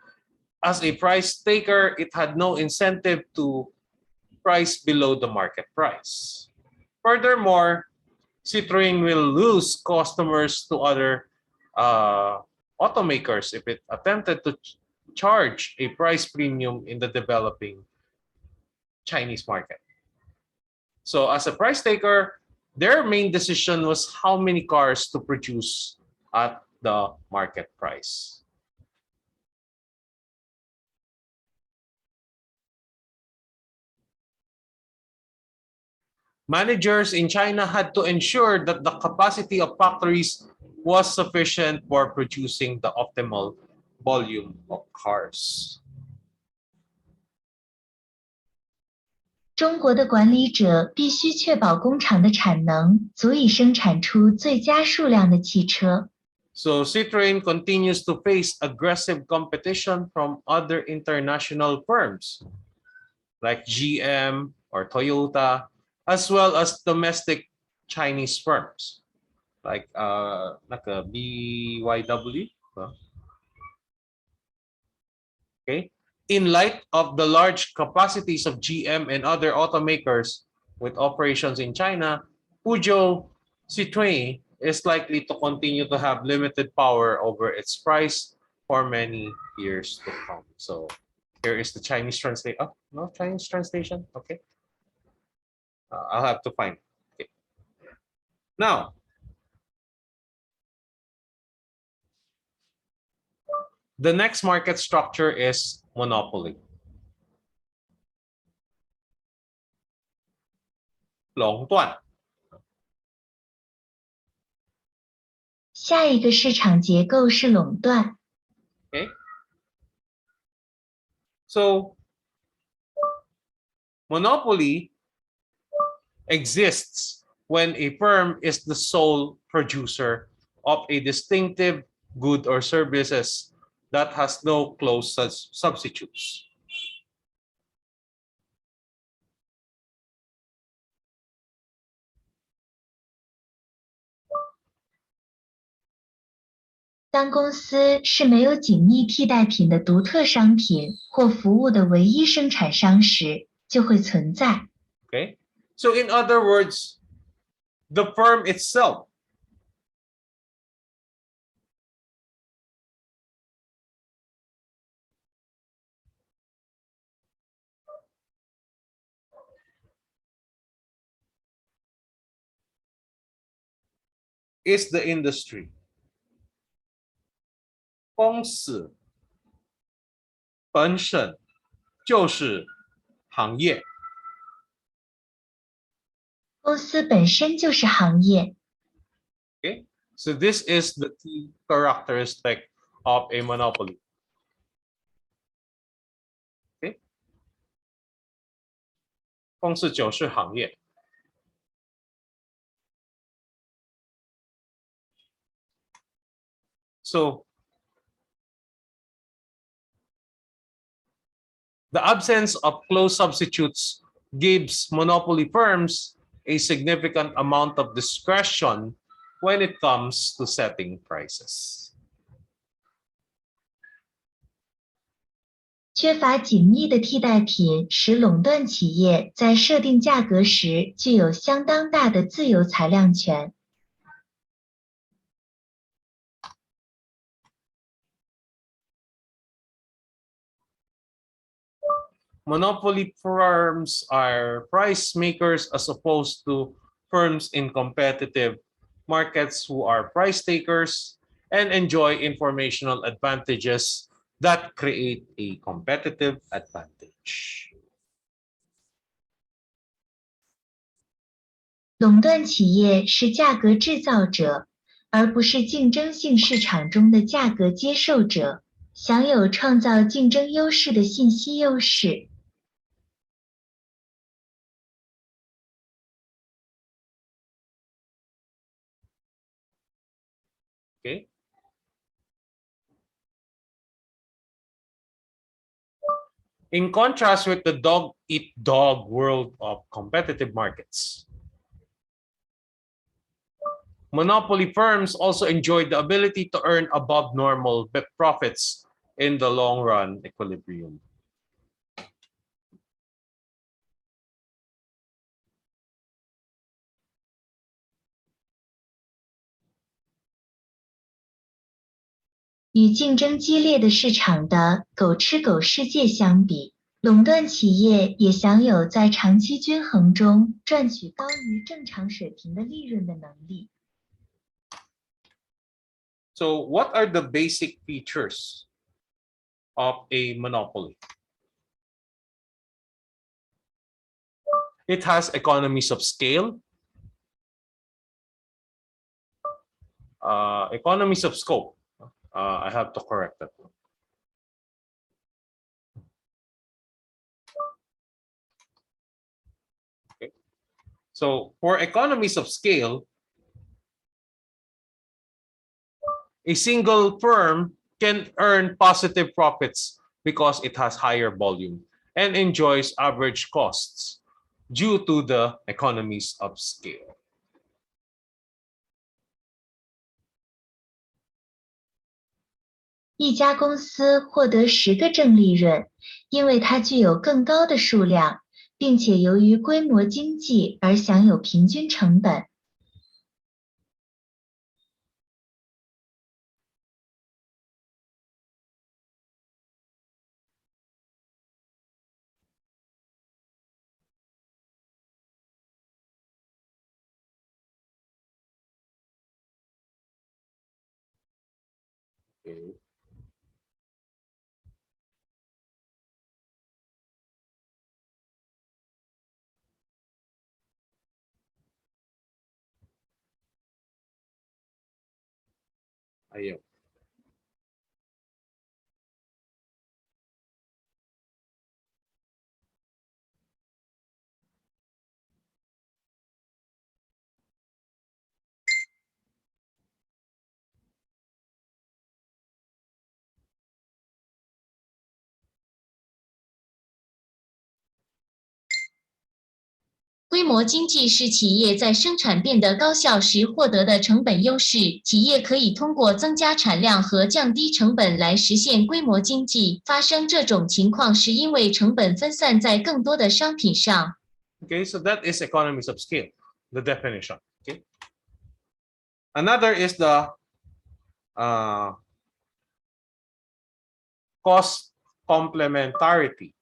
As a price taker, it had no incentive to price below the market price. Furthermore, Citroën will lose customers to other automakers if it attempted to charge a price premium in the developing Chinese market. So as a price taker, their main decision was how many cars to produce at the market price. Managers in China had to ensure that the capacity of factories was sufficient for producing the optimal volume of cars. 中国的管理者必须确保工厂的产能足以生产出最佳数量的汽车。So Citroën continues to face aggressive competition from other international firms like GM or Toyota, as well as domestic Chinese firms like BYW. Okay. In light of the large capacities of GM and other automakers with operations in China, Peugeot Citroën is likely to continue to have limited power over its price for many years to come. So here is the Chinese translation. Oh, no Chinese translation. Okay. I'll have to find. Okay. Now, the next market structure is monopoly. 垄断. 下一个市场结构是垄断。Okay. So monopoly exists when a firm is the sole producer of a distinctive good or services that has no close substitutes. 当公司是没有紧密替代品的独特商品或服务的唯一生产商时，就会存在。Okay. So in other words, the firm itself is the industry. 公司本身就是行业。公司本身就是行业。Okay, so this is the key characteristic of a monopoly. Okay, 公司就是行业。So the absence of close substitutes gives monopoly firms a significant amount of discretion when it comes to setting prices. 缺乏紧密的替代品使垄断企业在设定价格时具有相当大的自由裁量权。Monopoly firms are price makers as opposed to firms in competitive markets who are price takers and enjoy informational advantages that create a competitive advantage. 垄断企业是价格制造者，而不是竞争性市场中的价格接受者，享有创造竞争优势的信息优势。Okay? In contrast with the dog-eat-dog world of competitive markets, monopoly firms also enjoy the ability to earn above normal profits in the long run equilibrium. 与竞争激烈的市场的狗吃狗世界相比，垄断企业也享有在长期均衡中赚取高于正常水平的利润的能力。So, what are the basic features of a monopoly? It has economies of scale, economies of scope. I have to correct that one. Okay. So for economies of scale, a single firm can earn positive profits because it has higher volume and enjoys average costs due to the economies of scale. 一家公司获得10个正利润，因为它具有更高的数量，并且由于规模经济而享有平均成本。Okay. Ayun. 规模经济是企业在生产变得高效时获得的成本优势。企业可以通过增加产量和降低成本来实现规模经济。发生这种情况是因为成本分散在更多的商品上。Okay, so that is economies of scale, the definition. Okay. Another is the cost complementarity.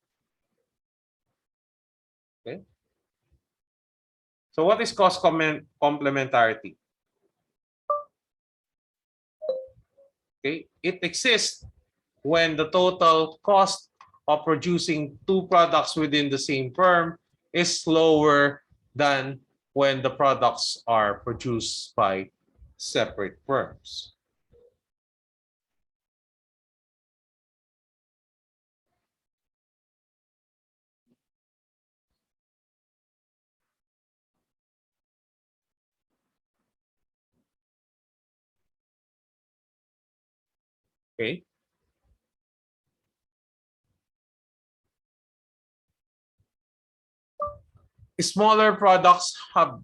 Okay. So what is cost complementarity? Okay, it exists when the total cost of producing two products within the same firm is lower than when the products are produced by separate firms. Okay. Smaller products have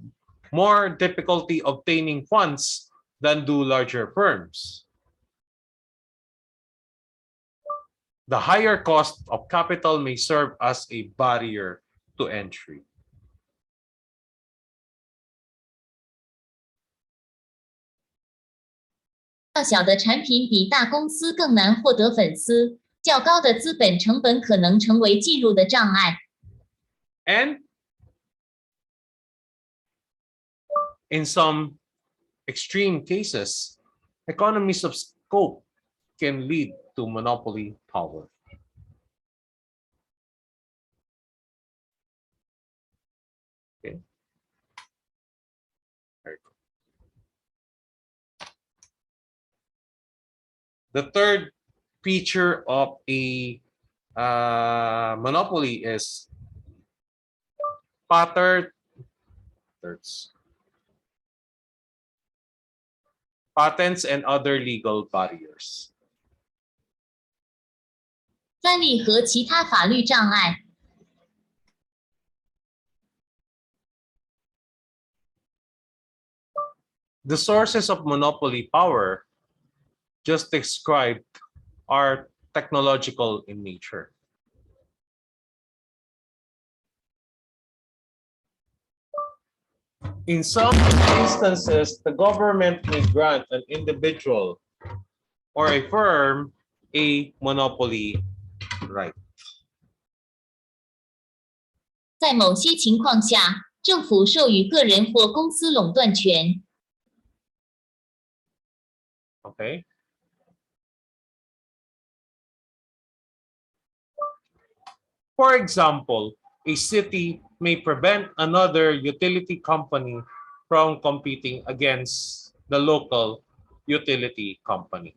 more difficulty obtaining funds than do larger firms. The higher cost of capital may serve as a barrier to entry. 大小的产品比大公司更难获得粉丝。较高的资本成本可能成为进入的障碍。And in some extreme cases, economies of scope can lead to monopoly power. Okay. Very good. The third feature of a monopoly is patents and other legal barriers. 专利和其他法律障碍。The sources of monopoly power just described are technological in nature. In some instances, the government may grant an individual or a firm a monopoly right. 在某些情况下，政府授予个人或公司垄断权。Okay. For example, a city may prevent another utility company from competing against the local utility company.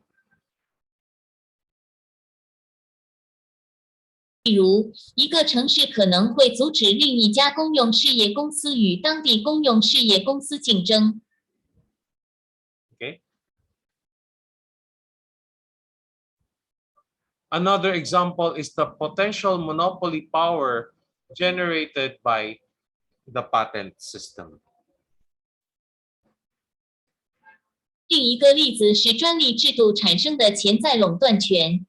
例如，一个城市可能会阻止另一家公用事业公司与当地公用事业公司竞争。Okay. Another example is the potential monopoly power generated by the patent system. 另一个例子是专利制度产生的潜在垄断权。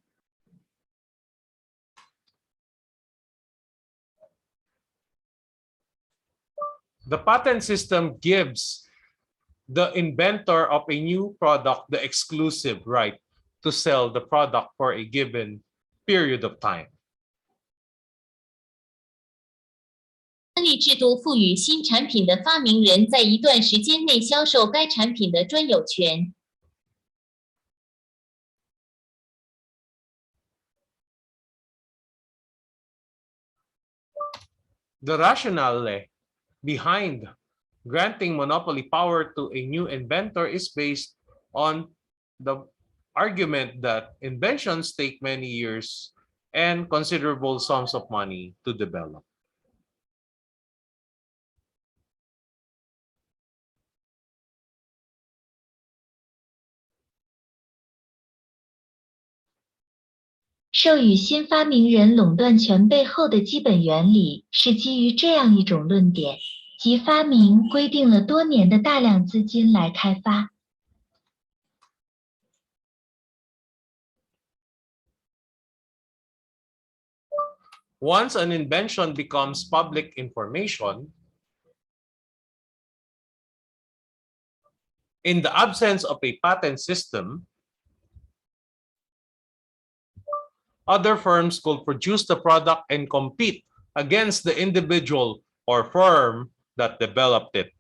The patent system gives the inventor of a new product the exclusive right to sell the product for a given period of time. 专利制度赋予新产品的发明人在一段时间内销售该产品的专有权。The rationale behind granting monopoly power to a new inventor is based on the argument that inventions take many years and considerable sums of money to develop. 授予新发明人垄断权背后的基本原理是基于这样一种论点，即发明规定了多年的大量资金来开发。Once an invention becomes public information, in the absence of a patent system, other firms could produce the product and compete against the individual or firm that developed it.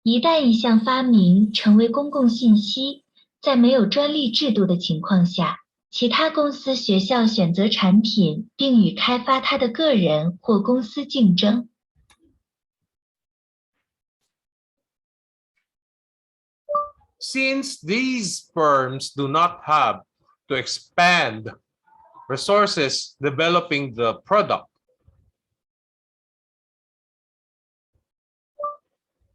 一旦一项发明成为公共信息，在没有专利制度的情况下，其他公司、学校选择产品并与开发它的个人或公司竞争。Since these firms do not have to expand resources developing the product,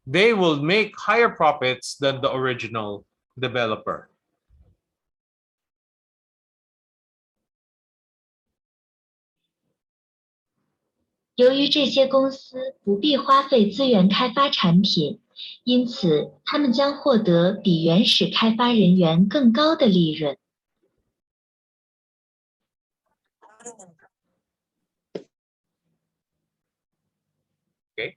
they will make higher profits than the original developer. 由于这些公司不必花费资源开发产品，因此他们将获得比原始开发人员更高的利润。Okay.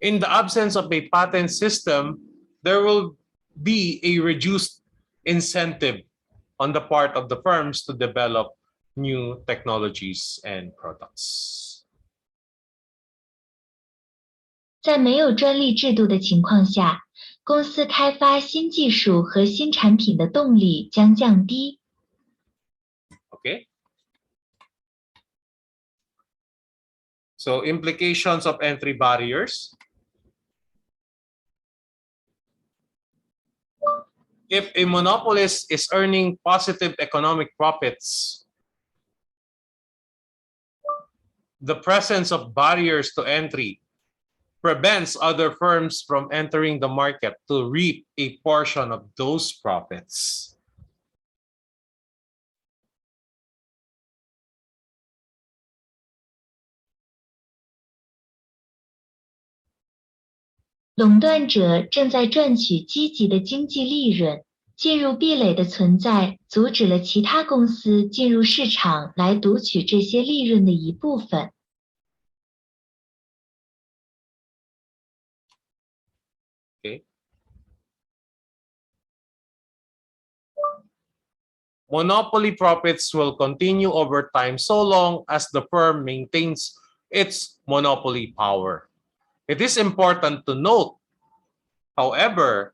In the absence of a patent system, there will be a reduced incentive on the part of the firms to develop new technologies and products. 在没有专利制度的情况下，公司开发新技术和新产品的动力将降低。Okay? So implications of entry barriers. If a monopolist is earning positive economic profits, the presence of barriers to entry prevents other firms from entering the market to reap a portion of those profits. 垄断者正在赚取积极的经济利润，进入壁垒的存在阻止了其他公司进入市场来读取这些利润的一部分。Okay. Monopoly profits will continue over time so long as the firm maintains its monopoly power. It is important to note, however,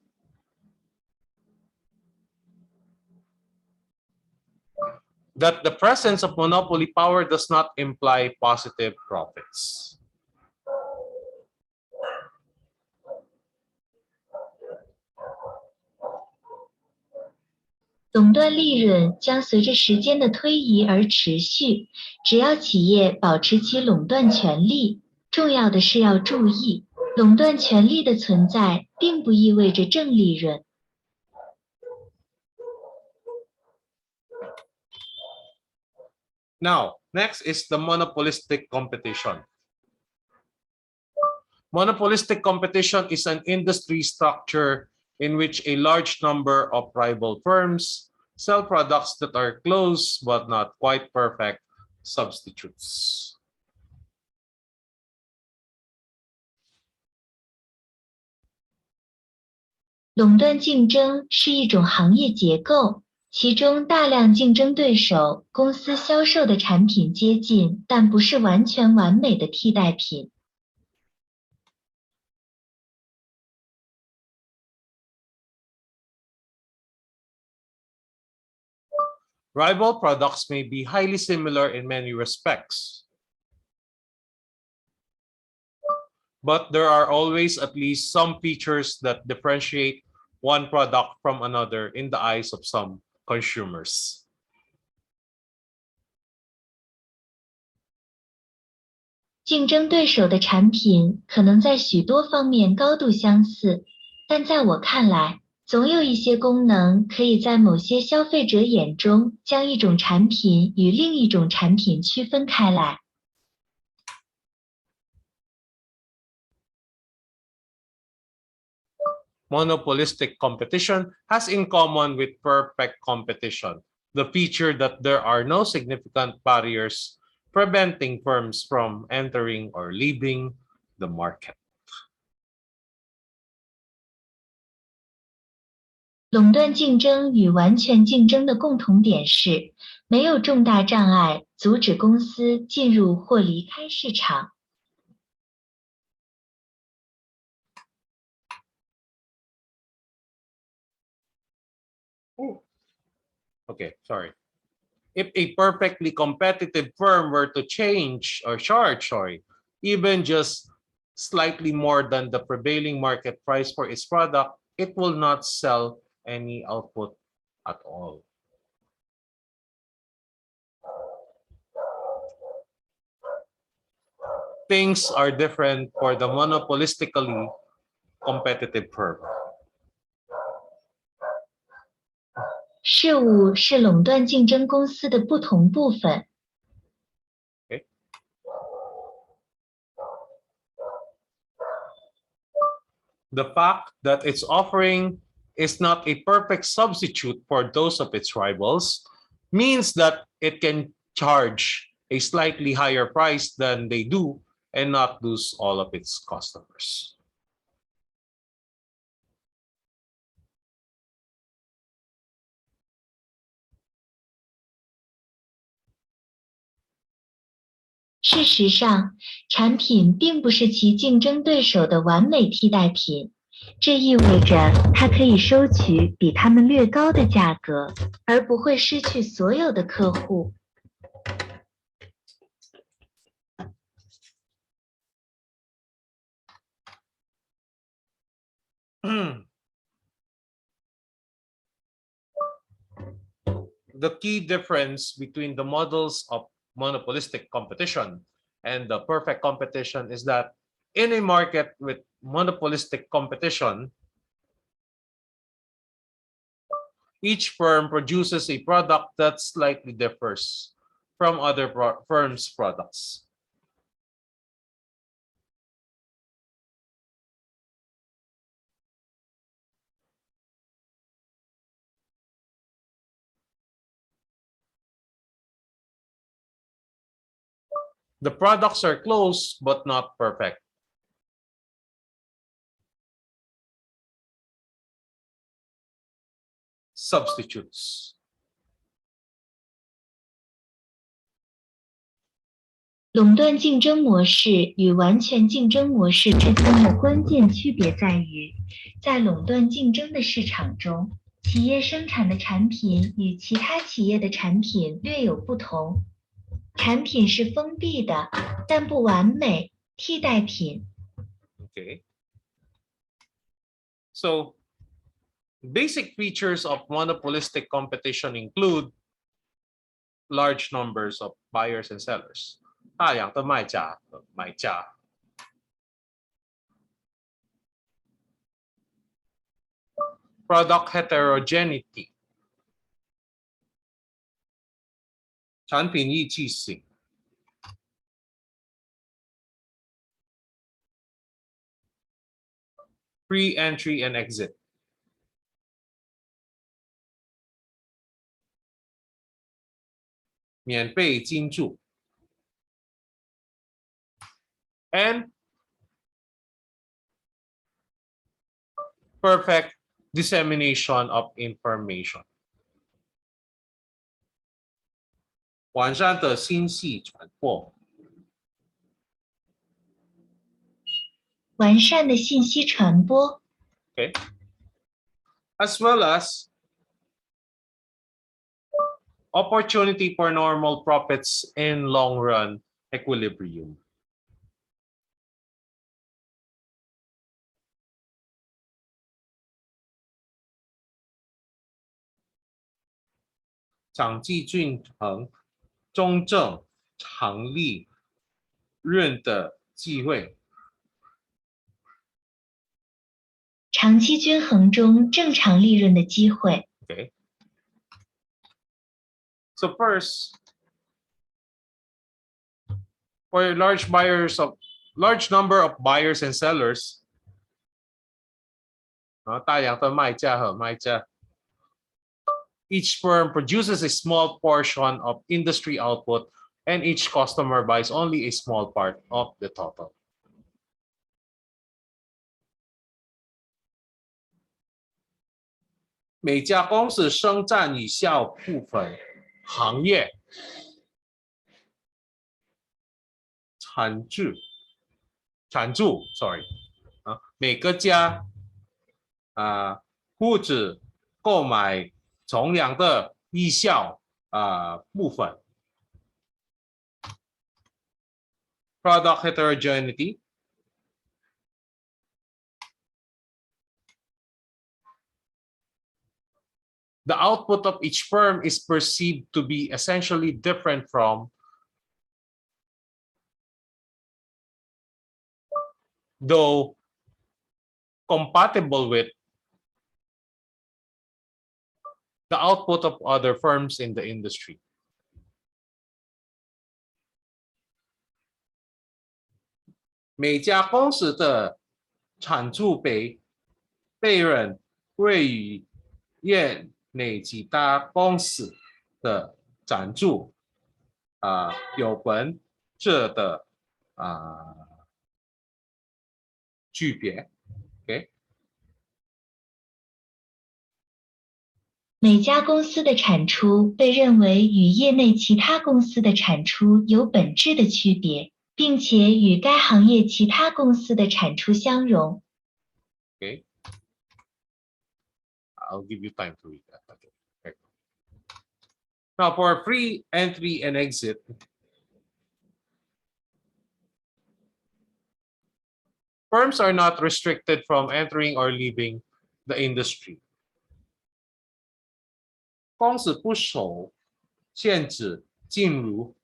that the presence of monopoly power does not imply positive profits. 垄断利润将随着时间的推移而持续，只要企业保持其垄断权利。重要的是要注意，垄断权利的存在并不意味着正利润。Now, next is the monopolistic competition. Monopolistic competition is an industry structure in which a large number of rival firms sell products that are close but not quite perfect substitutes. 垄断竞争是一种行业结构，其中大量竞争对手公司销售的产品接近，但不是完全完美的替代品。Rival products may be highly similar in many respects, but there are always at least some features that differentiate one product from another in the eyes of some consumers. 竞争对手的产品可能在许多方面高度相似，但在我看来，总有一些功能可以在某些消费者眼中将一种产品与另一种产品区分开来。Monopolistic competition has in common with perfect competition the feature that there are no significant barriers preventing firms from entering or leaving the market. 垄断竞争与完全竞争的共同点是，没有重大障碍阻止公司进入或离开市场。Okay, sorry. If a perfectly competitive firm were to charge, even just slightly more than the prevailing market price for its product, it will not sell any output at all. Things are different for the monopolistically competitive firm. 事物是垄断竞争公司的不同部分。Okay. The fact that its offering is not a perfect substitute for those of its rivals means that it can charge a slightly higher price than they do and not lose all of its customers. 事实上，产品并不是其竞争对手的完美替代品，这意味着它可以收取比他们略高的价格，而不会失去所有的客户。The key difference between the models of monopolistic competition and the perfect competition is that in a market with monopolistic competition, each firm produces a product that slightly differs from other firms' products. The products are close but not perfect. Substitutes. 垄断竞争模式与完全竞争模式之间的关键区别在于，在垄断竞争的市场中，企业生产的产品与其他企业的产品略有不同。产品是封闭的，但不完美，替代品。Okay. So, basic features of monopolistic competition include large numbers of buyers and sellers. 大量的卖家和买家。Product heterogeneity. 产品异气性。Free entry and exit. 免费进驻。And perfect dissemination of information. 完善的信息传播。完善的信息传播。Okay. As well as opportunity for normal profits in long run equilibrium. 长期均衡、中正、长利润的机会。长期均衡中正常利润的机会。Okay. So first, for large number of buyers and sellers, 大量的卖家和卖家。Each firm produces a small portion of industry output, and each customer buys only a small part of the total. 每家公司生占以下部分行业产出每个家雇主购买同样的以下部分。Product heterogeneity. The output of each firm is perceived to be essentially different from, though compatible with, the output of other firms in the industry. 每家公司的产出比被人位于业内其他公司的产出有本质的区别。Okay? 每家公司的产出被认为与业内其他公司的产出有本质的区别，并且与该行业其他公司的产出相容。Okay. I'll give you time to read that. Okay. Okay. Now for free entry and exit, firms are not restricted from entering or leaving the industry. 公司不受限制进入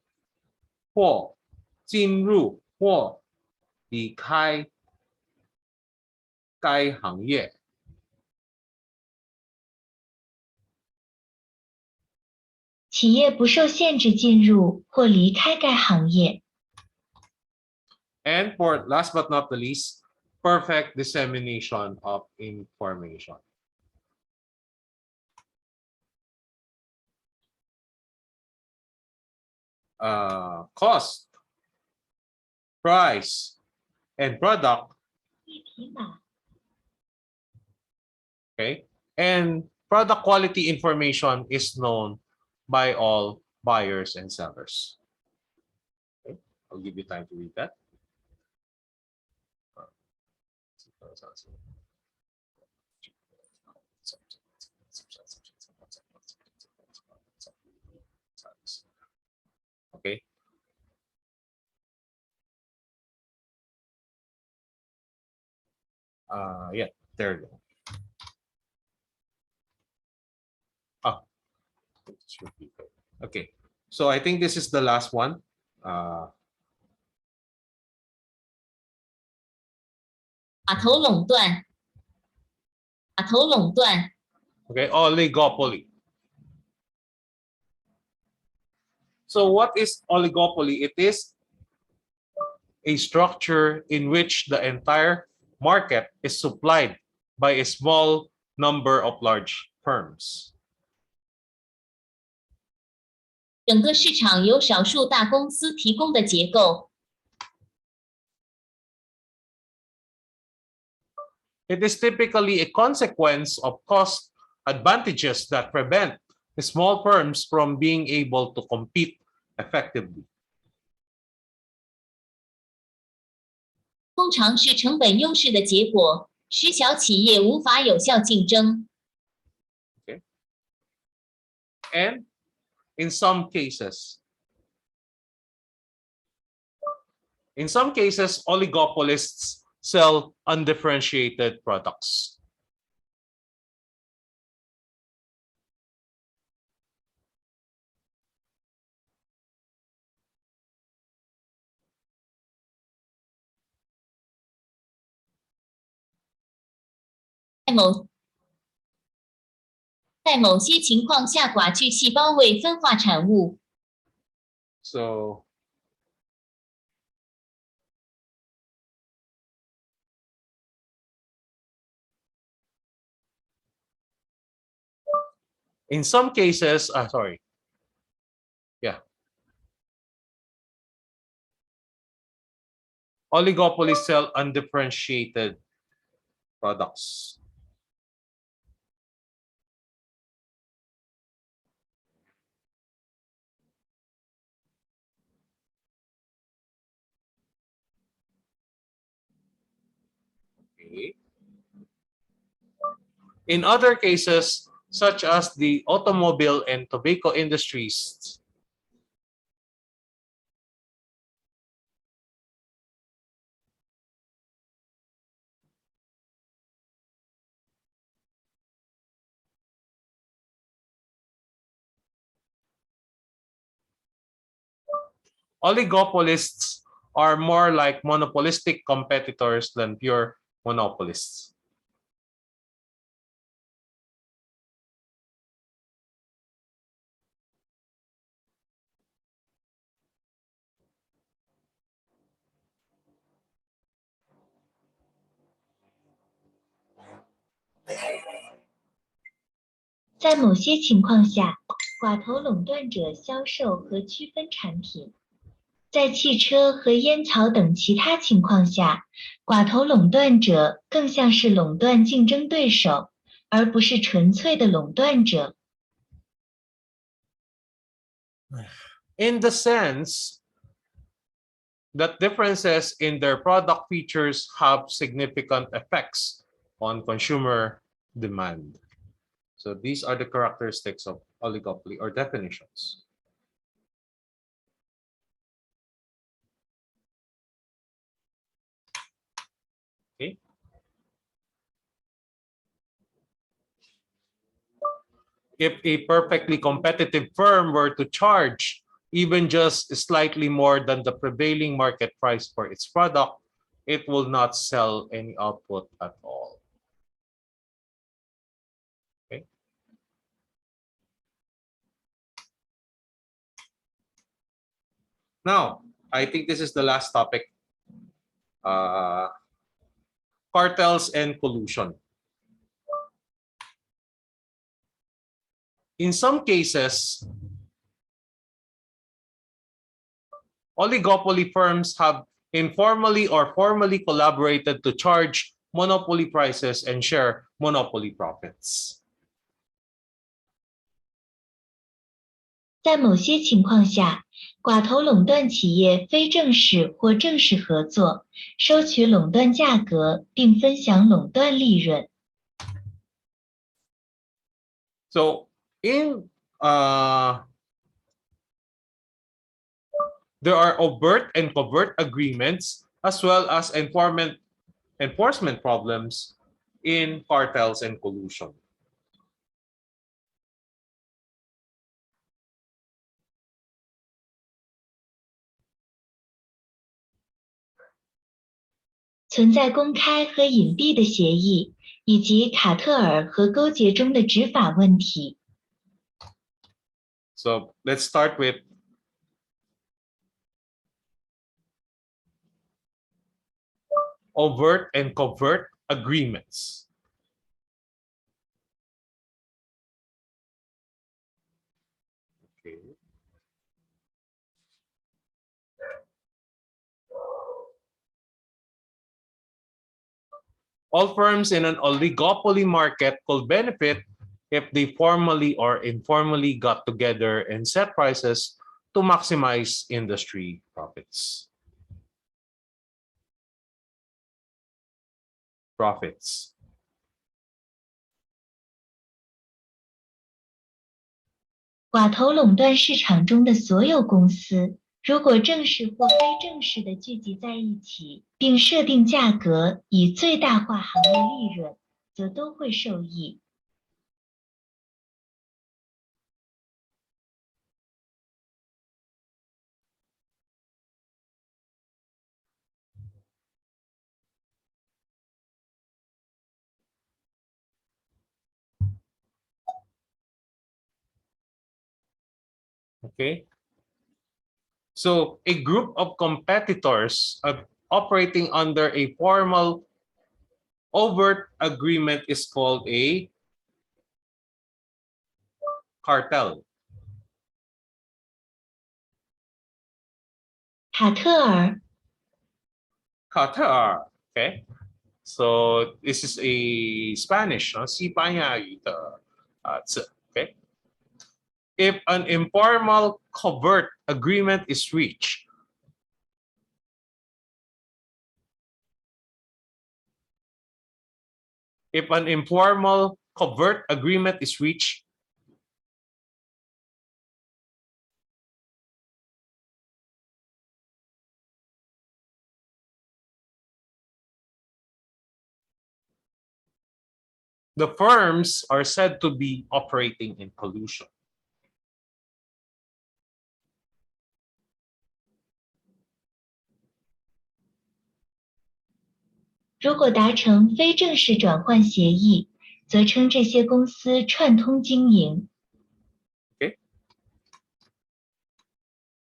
或离开该行业。企业不受限制进入或离开该行业。And for last but not the least, perfect dissemination of information. Cost, price, and product. 一匹马 Okay, and product quality information is known by all buyers and sellers. Okay, I'll give you time to read that. Okay. Yeah, there you go. Okay, so I think this is the last one. 寡头垄断，寡头垄断。 Okay, oligopoly. So what is oligopoly? It is a structure in which the entire market is supplied by a small number of large firms. 整个市场由少数大公司提供的结构。 It is typically a consequence of cost advantages that prevent the small firms from being able to compete effectively. 通常是成本优势的结果，使小企业无法有效竞争。 And in some cases, oligopolists sell undifferentiated products.在某些情况下，寡聚细胞为分化产物。 So in some cases, oligopolies sell undifferentiated products. Okay. In other cases, such as the automobile and tobacco industries, oligopolists are more like monopolistic competitors than pure monopolists. Okay. 在某些情况下，寡头垄断者销售和区分产品。在汽车和烟草等其他情况下，寡头垄断者更像是垄断竞争对手，而不是纯粹的垄断者。in the sense that differences in their product features have significant effects on consumer demand. So these are the characteristics of oligopoly or definitions. Okay. If a perfectly competitive firm were to charge even just slightly more than the prevailing market price for its product, it will not sell any output at all. Okay. Now, I think this is the last topic. Cartels and collusion. In some cases, oligopoly firms have informally or formally collaborated to charge monopoly prices and share monopoly profits. 在某些情况下，寡头垄断企业非正式或正式合作，收取垄断价格，并分享垄断利润。So in there are overt and covert agreements as well as enforcement problems in cartels and collusion. 存在公开和隐蔽的协议，以及卡特尔和勾结中的执法问题。So let's start with overt and covert agreements. Okay. All firms in an oligopoly market could benefit if they formally or informally got together and set prices to maximize industry profits. Profits. 寡头垄断市场中的所有公司，如果正式或非正式的聚集在一起，并设定价格以最大化行业利润，则都会受益。Okay. So a group of competitors operating under a formal overt agreement is called a cartel. 卡特尔 Cartel. Okay. So this is a Spanish, 西班牙语的字. Okay. If an informal covert agreement is reached, if an informal covert agreement is reached, the firms are said to be operating in collusion. 如果达成非正式转换协议，则称这些公司串通经营。Okay.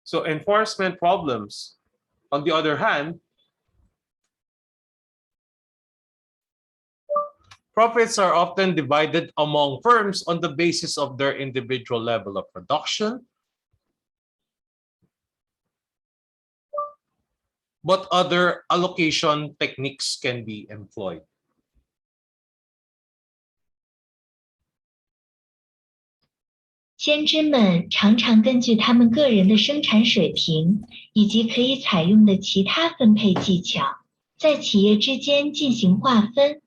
So enforcement problems, on the other hand, profits are often divided among firms on the basis of their individual level of production, but other allocation techniques can be employed. 先知们常常根据他们个人的生产水平以及可以采用的其他分配技巧，在企业之间进行划分。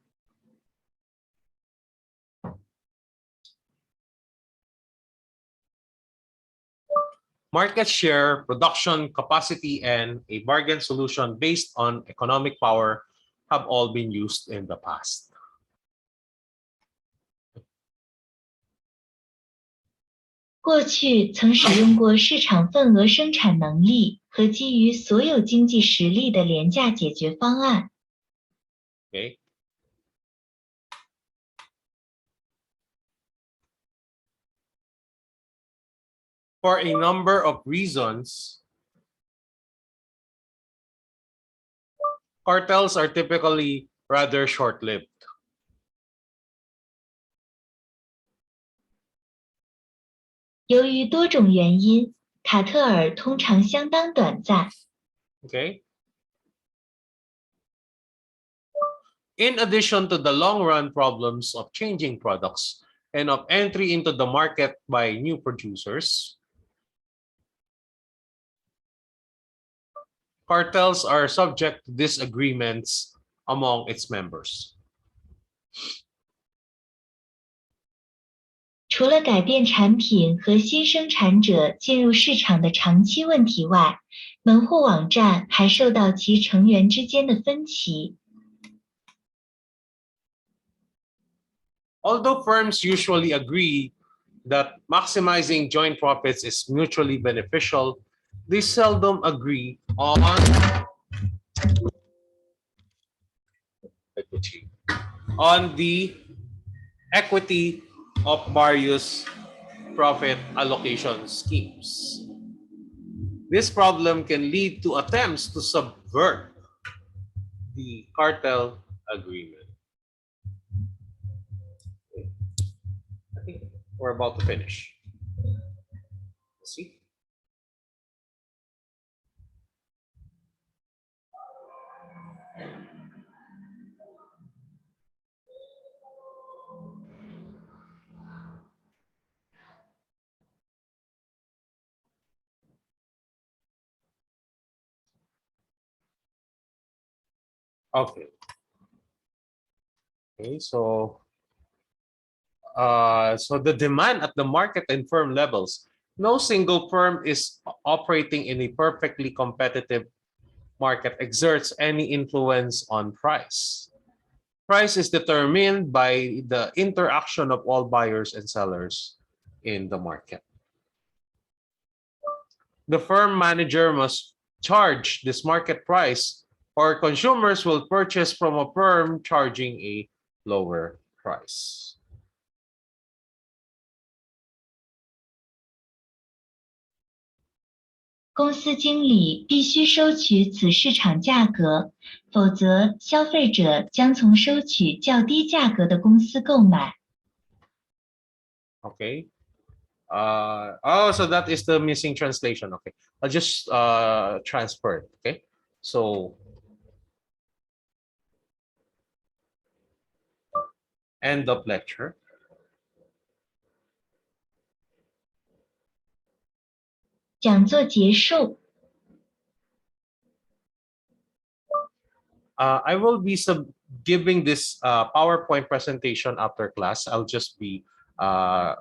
Market share, production capacity, and a bargain solution based on economic power have all been used in the past. 过去曾使用过市场份额生产能力和基于所有经济实力的廉价解决方案。Okay. For a number of reasons, cartels are typically rather short-lived. 由于多种原因，卡特尔通常相当短暂。Okay. In addition to the long-run problems of changing products and of entry into the market by new producers, cartels are subject to disagreements among its members. 除了改变产品和新生产者进入市场的长期问题外，门户网站还受到其成员之间的分歧。Although firms usually agree that maximizing joint profits is mutually beneficial, they seldom agree on the equity of various profit allocation schemes. This problem can lead to attempts to subvert the cartel agreement. I think we're about to finish. Let's see. Okay. Okay, so the demand at the market and firm levels. No single firm is operating in a perfectly competitive market exerts any influence on price. Price is determined by the interaction of all buyers and sellers in the market. The firm manager must charge this market price, or consumers will purchase from a firm charging a lower price. 公司经理必须收取此市场价格，否则消费者将从收取较低价格的公司购买。Okay. So that is the missing translation. Okay. I'll just transfer it. Okay. So end of lecture. 讲座结束。I will be giving this PowerPoint presentation after class. I'll just be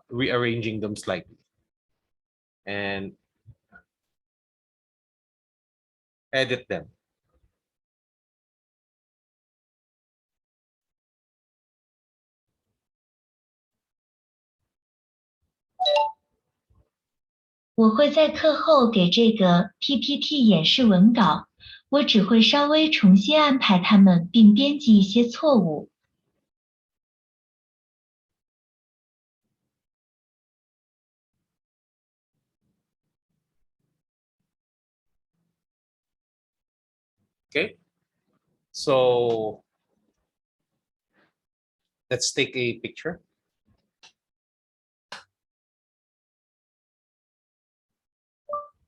rearranging them slightly and edit them. 我会在课后给这个 PPT 演示文稿，我只会稍微重新安排它们，并编辑一些错误。Okay. So let's take a picture.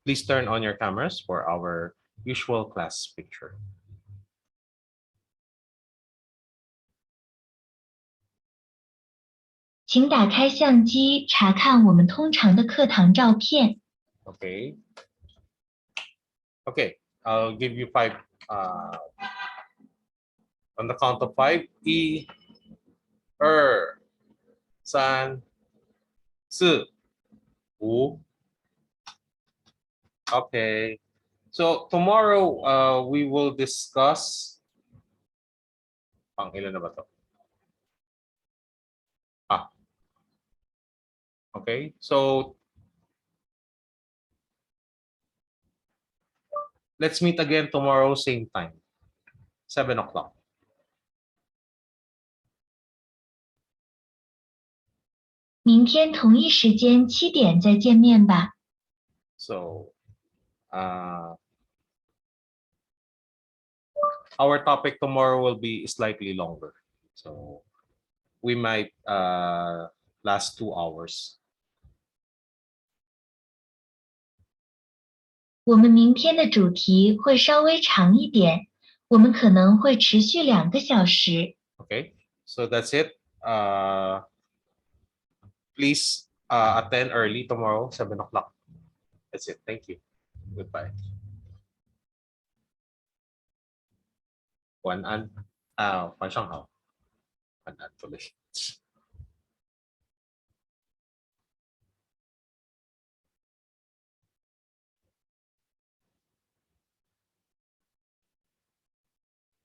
Please turn on your cameras for our usual class picture. 请请打开相机查看我们通常的课堂照片。Okay. Okay. I'll give you 5. On the count of 5. 1、2、3、4、5. Okay. So tomorrow we will discuss ilan na ba to? Okay. So let's meet again tomorrow same time. 7 o'clock. 明天同一时间7点再见面吧。So our topic tomorrow will be slightly longer. So we might last 2 hours. 我们明天的主题会稍微长一点，我们可能会持续2个小时。Okay. So that's it. Please attend early tomorrow, 7 o'clock. That's it. Thank you. Goodbye. 晚安。晚上好。晚安tuloy.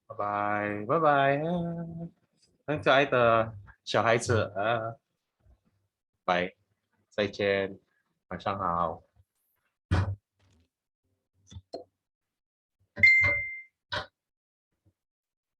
Bye bye. Bye bye. 很可爱的小孩子。拜。再见。晚上好。